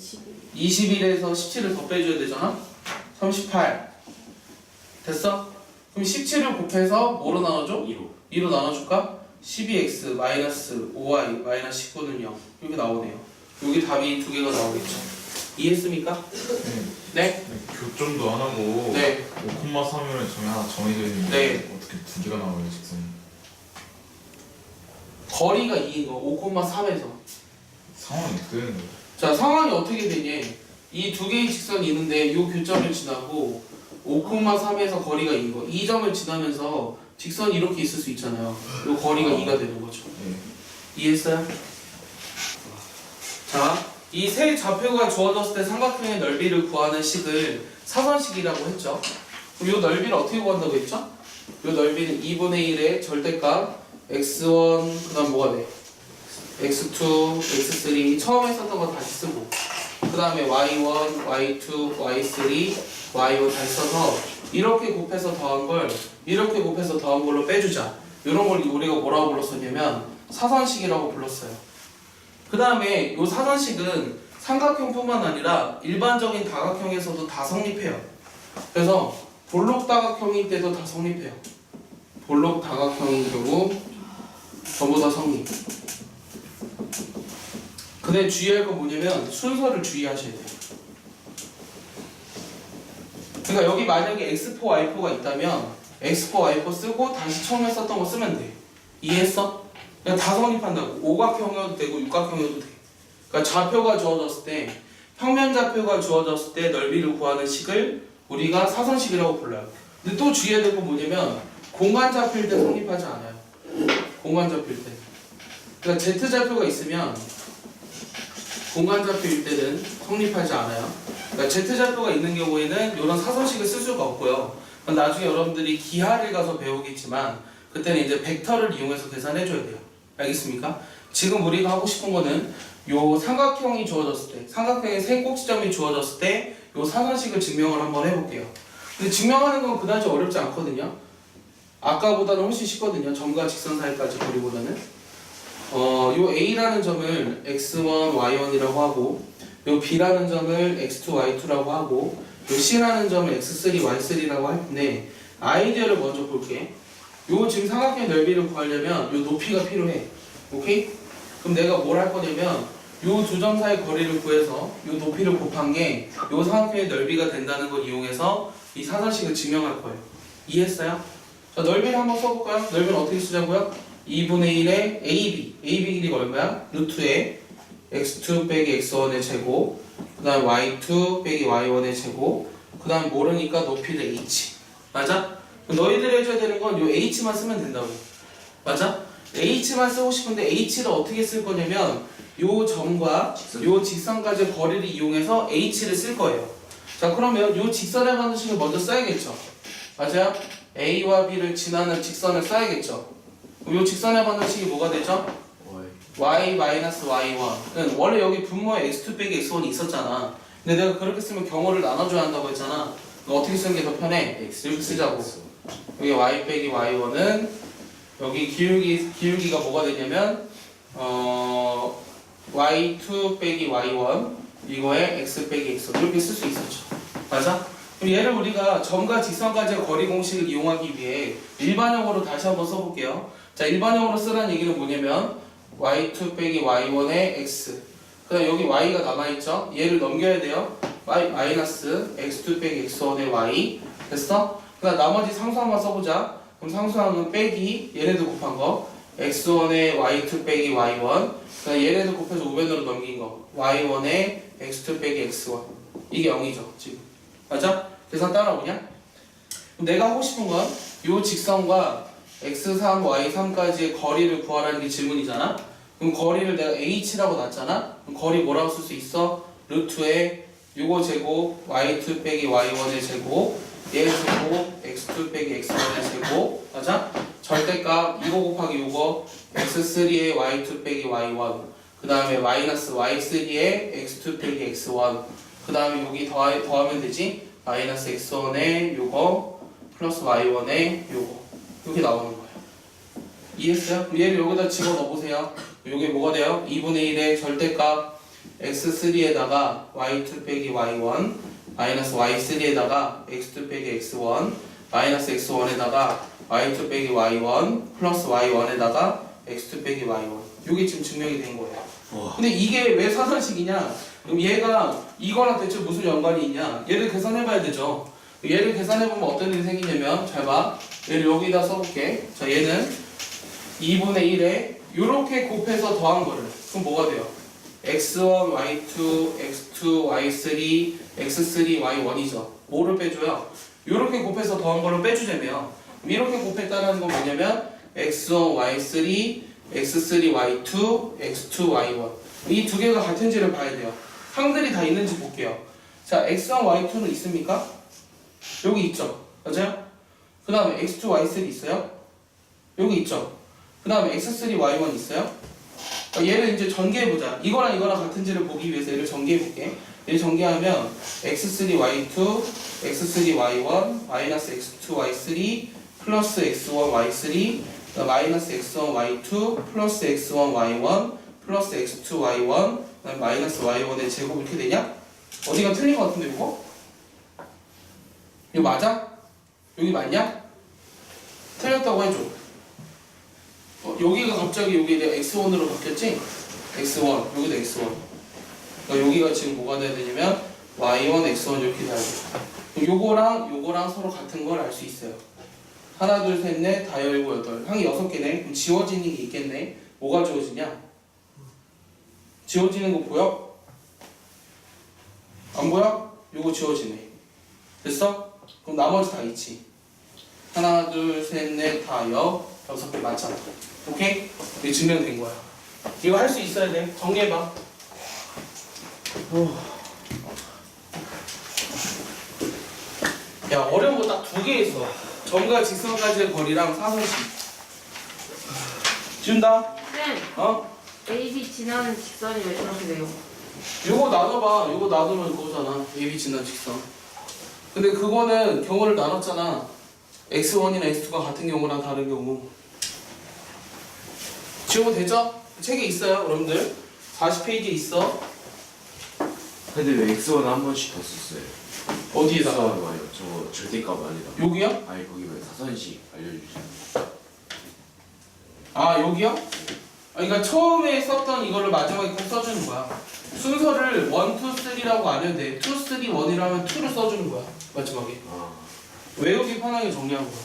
S1: 21에서 17을 더 빼줘야 되잖아? 38 됐어? 그럼 17을 곱해서 뭐로 나눠줘? 2로 나눠줄까? 12x 마이너스 5y 마이너스 19는 0 이렇게 나오네요. 여기 답이 두 개가 나오겠죠. 이해했습니까? 네?
S3: 교점도 안 하고
S1: 네.
S3: 5,3이면 점이 하나 정해져 있는데
S1: 네.
S3: 어떻게 두 개가 나와요 직선이?
S1: 거리가 2인 거 5,3에서
S3: 상황이 어떻게 되는 거예요?
S1: 자 상황이 어떻게 되니? 이 두 개의 직선이 있는데 이 교점을 지나고 5,3에서 거리가 2인 거. 이 점을 지나면서 직선이 이렇게 있을 수 있잖아요. 이 거리가 2가 되는 거죠.
S3: 네.
S1: 이해했어요? 자, 이 세 좌표가 주어졌을 때 삼각형의 넓이를 구하는 식을 사선식이라고 했죠. 그럼 이 넓이를 어떻게 구한다고 했죠? 이 넓이는 2분의 1의 절대값 x1 그 다음 뭐가 돼? x2, x3 처음에 썼던 거 다시 쓰고 그 다음에 y1, y2, y3, y5 다시 써서 이렇게 곱해서 더한 걸 이렇게 곱해서 더한 걸로 빼주자. 이런 걸 우리가 뭐라고 불렀었냐면 사선식이라고 불렀어요. 그 다음에 이 사선식은 삼각형뿐만 아니라 일반적인 다각형에서도 다 성립해요. 그래서 볼록 다각형일 때도 다 성립해요. 볼록 다각형인 경우 전부 다 성립. 근데 주의할 건 뭐냐면 순서를 주의하셔야 돼요. 그러니까 여기 만약에 x4, y4가 있다면 x4, y4 쓰고 다시 처음에 썼던 거 쓰면 돼. 이해했어? 그냥 다 성립한다고. 오각형이어도 되고 육각형이어도 돼. 그러니까 좌표가 주어졌을 때 평면 좌표가 주어졌을 때 넓이를 구하는 식을 우리가 사선식이라고 불러요. 근데 또 주의해야 될 건 뭐냐면 공간 좌표일 때 성립하지 않아요. 공간 좌표일 때. 그러니까 z 좌표가 있으면 공간 좌표일 때는 성립하지 않아요. 그러니까 z 좌표가 있는 경우에는 이런 사선식을 쓸 수가 없고요. 나중에 여러분들이 기하를 가서 배우겠지만 그때는 이제 벡터를 이용해서 계산해줘야 돼요. 알겠습니까? 지금 우리가 하고 싶은 거는 요 삼각형이 주어졌을 때, 삼각형의 세 꼭지점이 주어졌을 때 요 사선식을 증명을 한번 해볼게요. 근데 증명하는 건 그다지 어렵지 않거든요. 아까보다는 훨씬 쉽거든요. 점과 직선 사이까지 거리보다는. 요 A라는 점을 x1, y1이라고 하고 요 B라는 점을 x2, y2라고 하고 요 C라는 점을 x3, y3라고 할 텐데 아이디어를 먼저 볼게. 요 지금 삼각형의 넓이를 구하려면 요 높이가 필요해. 오케이? 그럼 내가 뭘 할 거냐면 요 두 점 사이 거리를 구해서 요 높이를 곱한 게 요 삼각형의 넓이가 된다는 걸 이용해서 이 사선식을 증명할 거예요. 이해했어요? 자, 넓이를 한번 써볼까요? 넓이는 어떻게 쓰자고요? 2분의 1의 AB. AB 길이가 얼마야? 루트에 x2 빼기 x1의 제곱 그 다음 y2 빼기 y1의 제곱 그 다음 모르니까 높이는 h. 맞아? 너희들이 해줘야 되는 건 요 h만 쓰면 된다고. 맞아? h만 쓰고 싶은데 h를 어떻게 쓸 거냐면 요 점과 요 직선까지 거리를 이용해서 h를 쓸 거예요. 자, 그러면 요 직선의 방식을 먼저 써야겠죠. 맞아요? a와 b를 지나는 직선을 써야겠죠. 그럼 이 직선의 반대식이 뭐가 되죠? y 마이너스 y1은 원래 여기 분모에 x2 빼기 x1이 있었잖아. 근데 내가 그렇게 쓰면 경호를 나눠줘야 한다고 했잖아. 너 어떻게 쓰는 게 더 편해? 이렇게 쓰자고. 여기 y 빼기 y1은 여기 기울기가 뭐가 되냐면 y2 빼기 y1 이거에 x 빼기 x1 이렇게 쓸 수 있었죠. 맞아? 그럼 얘를 우리가 점과 직선까지의 거리 공식을 이용하기 위해 일반형으로 다시 한번 써볼게요. 자, 일반형으로 쓰라는 얘기는 뭐냐면 y2 빼기 y1의 x 그 다음 여기 y가 남아있죠? 얘를 넘겨야 돼요. y 마이너스 x2 빼기 x1의 y 됐어? 그 다음 나머지 상수항만 써보자. 그럼 상수항은 빼기 얘네들 곱한 거 x1의 y2 빼기 y1 그 다음 얘네들 곱해서 우변으로 넘긴 거 y1의 x2 빼기 x1 이게 0이죠 지금. 맞아? 계산 따라오냐? 그럼 내가 하고 싶은 건 이 직선과 x3, y3까지의 거리를 구하라는 게 질문이잖아? 그럼 거리를 내가 h라고 놨잖아? 그럼 거리 뭐라고 쓸 수 있어? 루트에 요거 제곱 y2 빼기 y1의 제곱 얘 제곱 x2 빼기 x1의 제곱 맞아? 절대값 이거 곱하기 요거 x3의 y2 빼기 y1 그 다음에 마이너스 y3의 x2 빼기 x1 그 다음에 여기 더하면 되지? 마이너스 x1의 요거 플러스 y1의 요거 이렇게 나오는 거예요. 이해했어요? 그럼 얘를 여기다 집어넣어보세요. 요게 뭐가 돼요? 2분의 1의 절대값 x3에다가 y2 빼기 y1 마이너스 y3에다가 x2 빼기 x1 마이너스 x1에다가 y2 빼기 y1 플러스 y1에다가 x2 빼기 y1 요게 지금 증명이 된 거예요. 근데 이게 왜 사선식이냐? 그럼 얘가 이거랑 대체 무슨 연관이 있냐? 얘를 계산해봐야 되죠. 얘를 계산해보면 어떤 일이 생기냐면 잘 봐. 얘를 여기다 써볼게. 자, 얘는 2분의 1에 요렇게 곱해서 더한 거를 그럼 뭐가 돼요? x1, y2, x2, y3, x3, y1이죠. 뭐를 빼줘요? 요렇게 곱해서 더한 거를 빼주자면 이렇게 곱했다는 건 뭐냐면 x1, y3, x3, y2, x2, y1 이 두 개가 같은지를 봐야 돼요. 항들이 다 있는지 볼게요. 자, x1, y2는 있습니까? 여기 있죠. 맞아요? 그 다음에 x2, y3 있어요? 여기 있죠. 그 다음에 x3, y1 있어요? 얘를 이제 전개해보자. 이거랑 같은지를 보기 위해서 얘를 전개해볼게. 얘를 전개하면 x3, y2, x3, y1, 마이너스 x2, y3, 플러스 x1, y3, 마이너스 x1, y2, 플러스 x1, y1, 플러스 x2, y1, 마이너스 y1의 제곱 이렇게 되냐? 어디가 틀린 것 같은데 이거? 이거 맞아? 여기 맞냐? 틀렸다고 해줘. 여기가 갑자기 여기 내가 x1으로 바뀌었지? x1 여기도 x1 그러니까 여기가 지금 뭐가 돼야 되냐면 y1, x1 이렇게 돼야 돼. 요거랑 서로 같은 걸 알 수 있어요. 하나 둘 셋 넷 다 열고 여덟 항이 6개네. 그럼 지워지는 게 있겠네. 뭐가 지워지냐? 지워지는 거 보여? 안 보여? 요거 지워지네. 됐어? 그럼 나머지 다 있지. 하나 둘 셋 넷 다 6개 맞잖아. 오케이? 이게 증명된 거야. 이거 할 수 있어야 돼. 정리해봐. 야, 어려운 거 딱 2개 있어. 점과 직선까지의 거리랑 사선식. 지운다?
S4: 쌤,
S1: 어?
S4: AB 지나는 직선이 왜 저렇게 돼요?
S1: 요거 나눠봐. 요거 나누면 그거잖아. AB 지난 직선. 근데 그거는 경우를 나눴잖아. x1이나 x2가 같은 경우랑 다른 경우. 지우면 되죠? 책에 있어요, 여러분들. 40페이지에 있어.
S2: 근데 왜 x1은 한 번씩 더 썼어요?
S1: 어디에다가?
S2: x1 와요. 저거 절대값 아니다.
S1: 여기요?
S2: 아니 거기 왜 사선식 알려주시나요?
S1: 아, 여기요? 아, 그러니까 처음에 썼던 이거를 마지막에 꼭 써주는 거야. 순서를 1, 2, 3라고 안 해도 돼. 2, 3, 1이라면 2를 써주는 거야. 마지막에.
S2: 아,
S1: 외우기 편하게 정리한 거야.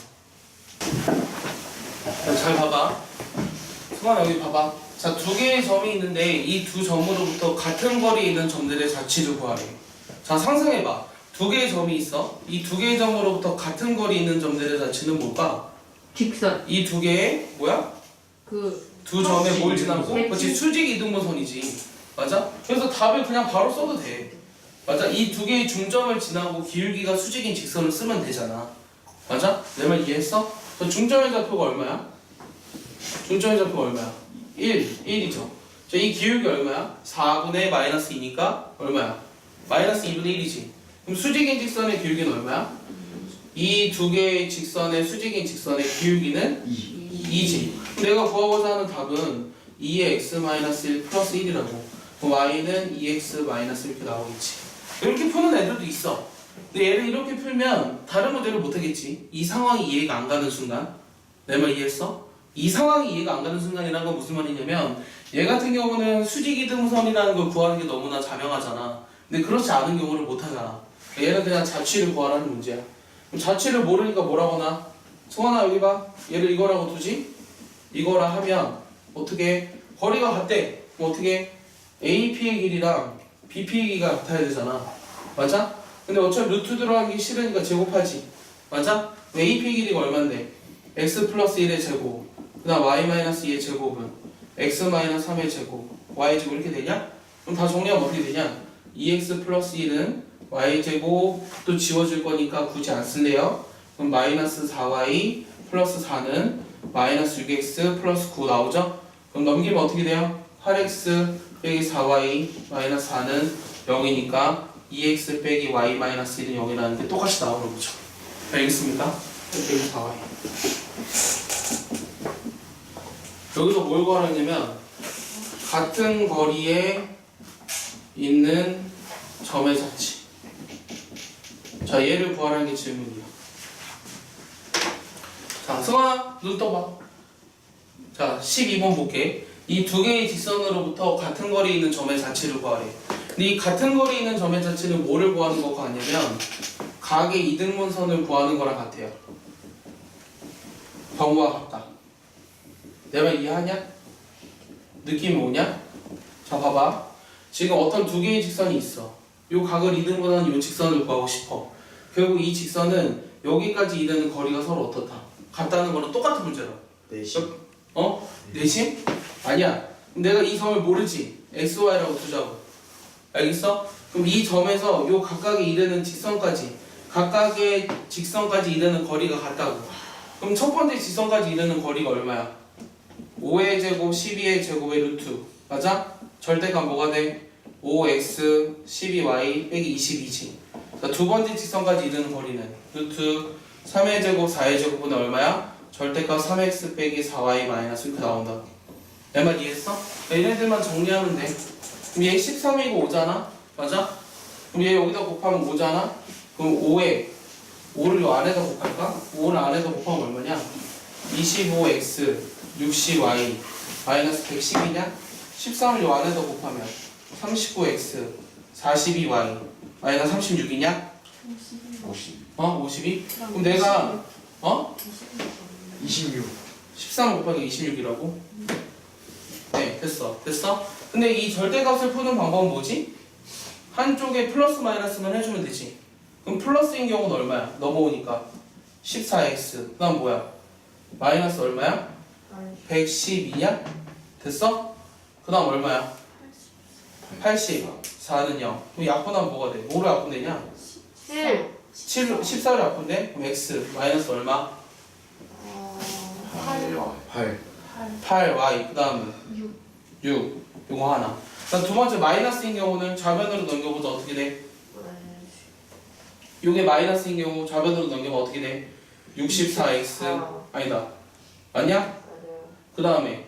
S1: 자, 잘 봐봐. 승환아 여기 봐봐. 자, 2개의 점이 있는데 이 두 점으로부터 같은 거리에 있는 점들의 자치를 구하래. 자, 상상해봐. 2개의 점이 있어. 이 2개의 점으로부터 같은 거리에 있는 점들의 자치는 뭘까?
S4: 직선.
S1: 이 2개의 뭐야? 두 점에 뭘 지나고? 그렇지, 수직 이등분선이지. 맞아? 그래서 답을 그냥 바로 써도 돼. 맞아? 이 2개의 중점을 지나고 기울기가 수직인 직선을 쓰면 되잖아. 맞아? 내 말 이해했어? 저 중점의 좌표가 얼마야? 중점의 좌표가 얼마야? 1이죠. 자, 이 기울기 얼마야? 4분의 마이너스 2니까 얼마야? 마이너스 2분의 1이지. 그럼 수직인 직선의 기울기는 얼마야? 이 두 개의 직선의 수직인 직선의 기울기는 2지. 내가 구하고자 하는 답은 2의 x-1 플러스 1이라고. 그럼 y는 2x 마이너스 이렇게 나오겠지. 이렇게 푸는 애들도 있어. 근데 얘를 이렇게 풀면 다른 문제를 못하겠지. 이 상황이 이해가 안 가는 순간. 내 말 이해했어? 이 상황이 이해가 안 가는 순간이라는 건 무슨 말이냐면 얘 같은 경우는 수직이등선이라는 걸 구하는 게 너무나 자명하잖아. 근데 그렇지 않은 경우를 못하잖아. 얘는 그냥 자취를 구하라는 문제야. 그럼 자취를 모르니까 뭐라고 하나? 성환아 여기 봐. 얘를 이거라고 두지? 이거라 하면 어떻게 거리가 같대. 그럼 어떻게 AP의 길이랑 BP의 길이가 같아야 되잖아. 맞아? 근데 어차피 루트 들어가기 싫으니까 제곱하지. 맞아? AP의 길이가 얼만데? x 플러스 1의 제곱 그 다음 y 마이너스 2의 제곱은 x 마이너스 3의 제곱 y 제곱 이렇게 되냐? 그럼 다 정리하면 어떻게 되냐? 2x 플러스 1은 y 제곱도 지워줄 거니까 굳이 안 쓸래요. 그럼 마이너스 4y 플러스 4는 마이너스 6x 플러스 9 나오죠? 그럼 넘기면 어떻게 돼요? 8x 빼기 4y 마이너스 4는 0이니까 2x 빼기 y 마이너스 1은 0이라는 게 똑같이 나오는 거죠. 알겠습니까? 빼기 4y 여기서 뭘 구하냐면 같은 거리에 있는 점의 자치. 자, 얘를 구하라는 게 질문이야. 자, 승아 눈 떠봐. 자, 12번 볼게. 이 두 개의 직선으로부터 같은 거리에 있는 점의 자치를 구하래. 근데 이 같은 거리에 있는 점의 자치는 뭐를 구하는 것과 같냐면 각의 이등분선을 구하는 거랑 같아요. 경우와 같다. 내 말 이해하냐? 느낌이 오냐? 자, 봐봐. 지금 어떤 두 개의 직선이 있어. 요 각을 이등분하는 요 직선을 구하고 싶어. 결국 이 직선은 여기까지 이르는 거리가 서로 어떻다? 같다는 거는 똑같은 문제다.
S2: 내심.
S1: 어? 내심? 아니야. 내가 이 점을 모르지. XY라고 두자고. 알겠어? 그럼 이 점에서 요 각각에 이르는 직선까지 각각의 직선까지 이르는 거리가 같다고. 그럼 첫 번째 직선까지 이르는 거리가 얼마야? 5의 제곱 12의 제곱의 루트. 맞아? 절대값 뭐가 돼? 5x 12y 빼기 22지. 자, 두 번째 직선까지 이르는 거리는 루트 3의 제곱 4의 제곱은 얼마야? 절대값 3x 빼기 4y 마이너스 이렇게 나온다. 내 말 이해했어? 얘네들만 정리하면 돼. 그럼 얘 13이고 5잖아? 맞아? 그럼 얘 여기다 곱하면 5잖아? 그럼 5에 5를 요 안에다 곱할까? 5를 안에다 곱하면 얼마냐? 25x 60y 마이너스 110이냐? 13을 요 안에다 곱하면 39x 42y 마이너스 36이냐?
S2: 50.
S1: 52? 그럼 내가
S5: 26.
S1: 13 곱하기 26이라고? 네, 됐어. 근데 이 절대값을 푸는 방법은 뭐지? 한쪽에 플러스 마이너스만 해주면 되지. 그럼 플러스인 경우는 얼마야? 넘어오니까 14x. 그 다음 뭐야? 마이너스 얼마야? 112냐? 됐어? 그 다음 얼마야? 80. 4는 0. 그럼 약분하면 뭐가 돼? 뭐로 약분되냐?
S4: 7
S1: 14를 약분돼? 그럼 x 마이너스 얼마?
S5: 8.
S1: 8y. 그 다음은 6. 요거 하나. 자, 두 번째 마이너스인 경우는 좌변으로 넘겨보자. 어떻게 돼? 요게 마이너스인 경우 좌변으로 넘기면 어떻게 돼? 64x 아니다. 맞냐? 그 다음에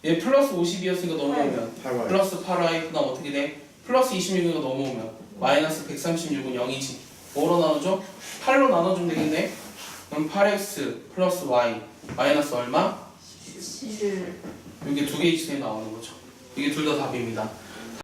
S1: 얘 플러스 52였으니까 넘어오면
S5: 8y.
S1: 플러스 8y. 그 다음 어떻게 돼? 플러스 26이니까 넘어오면 마이너스 136은 0이지. 뭐로 나눠줘? 8로 나눠주면 되겠네. 그럼 8x 플러스 y 마이너스 얼마?
S4: 7
S1: 이게 두 개의 직선이 나오는 거죠. 이게 둘 다 답입니다.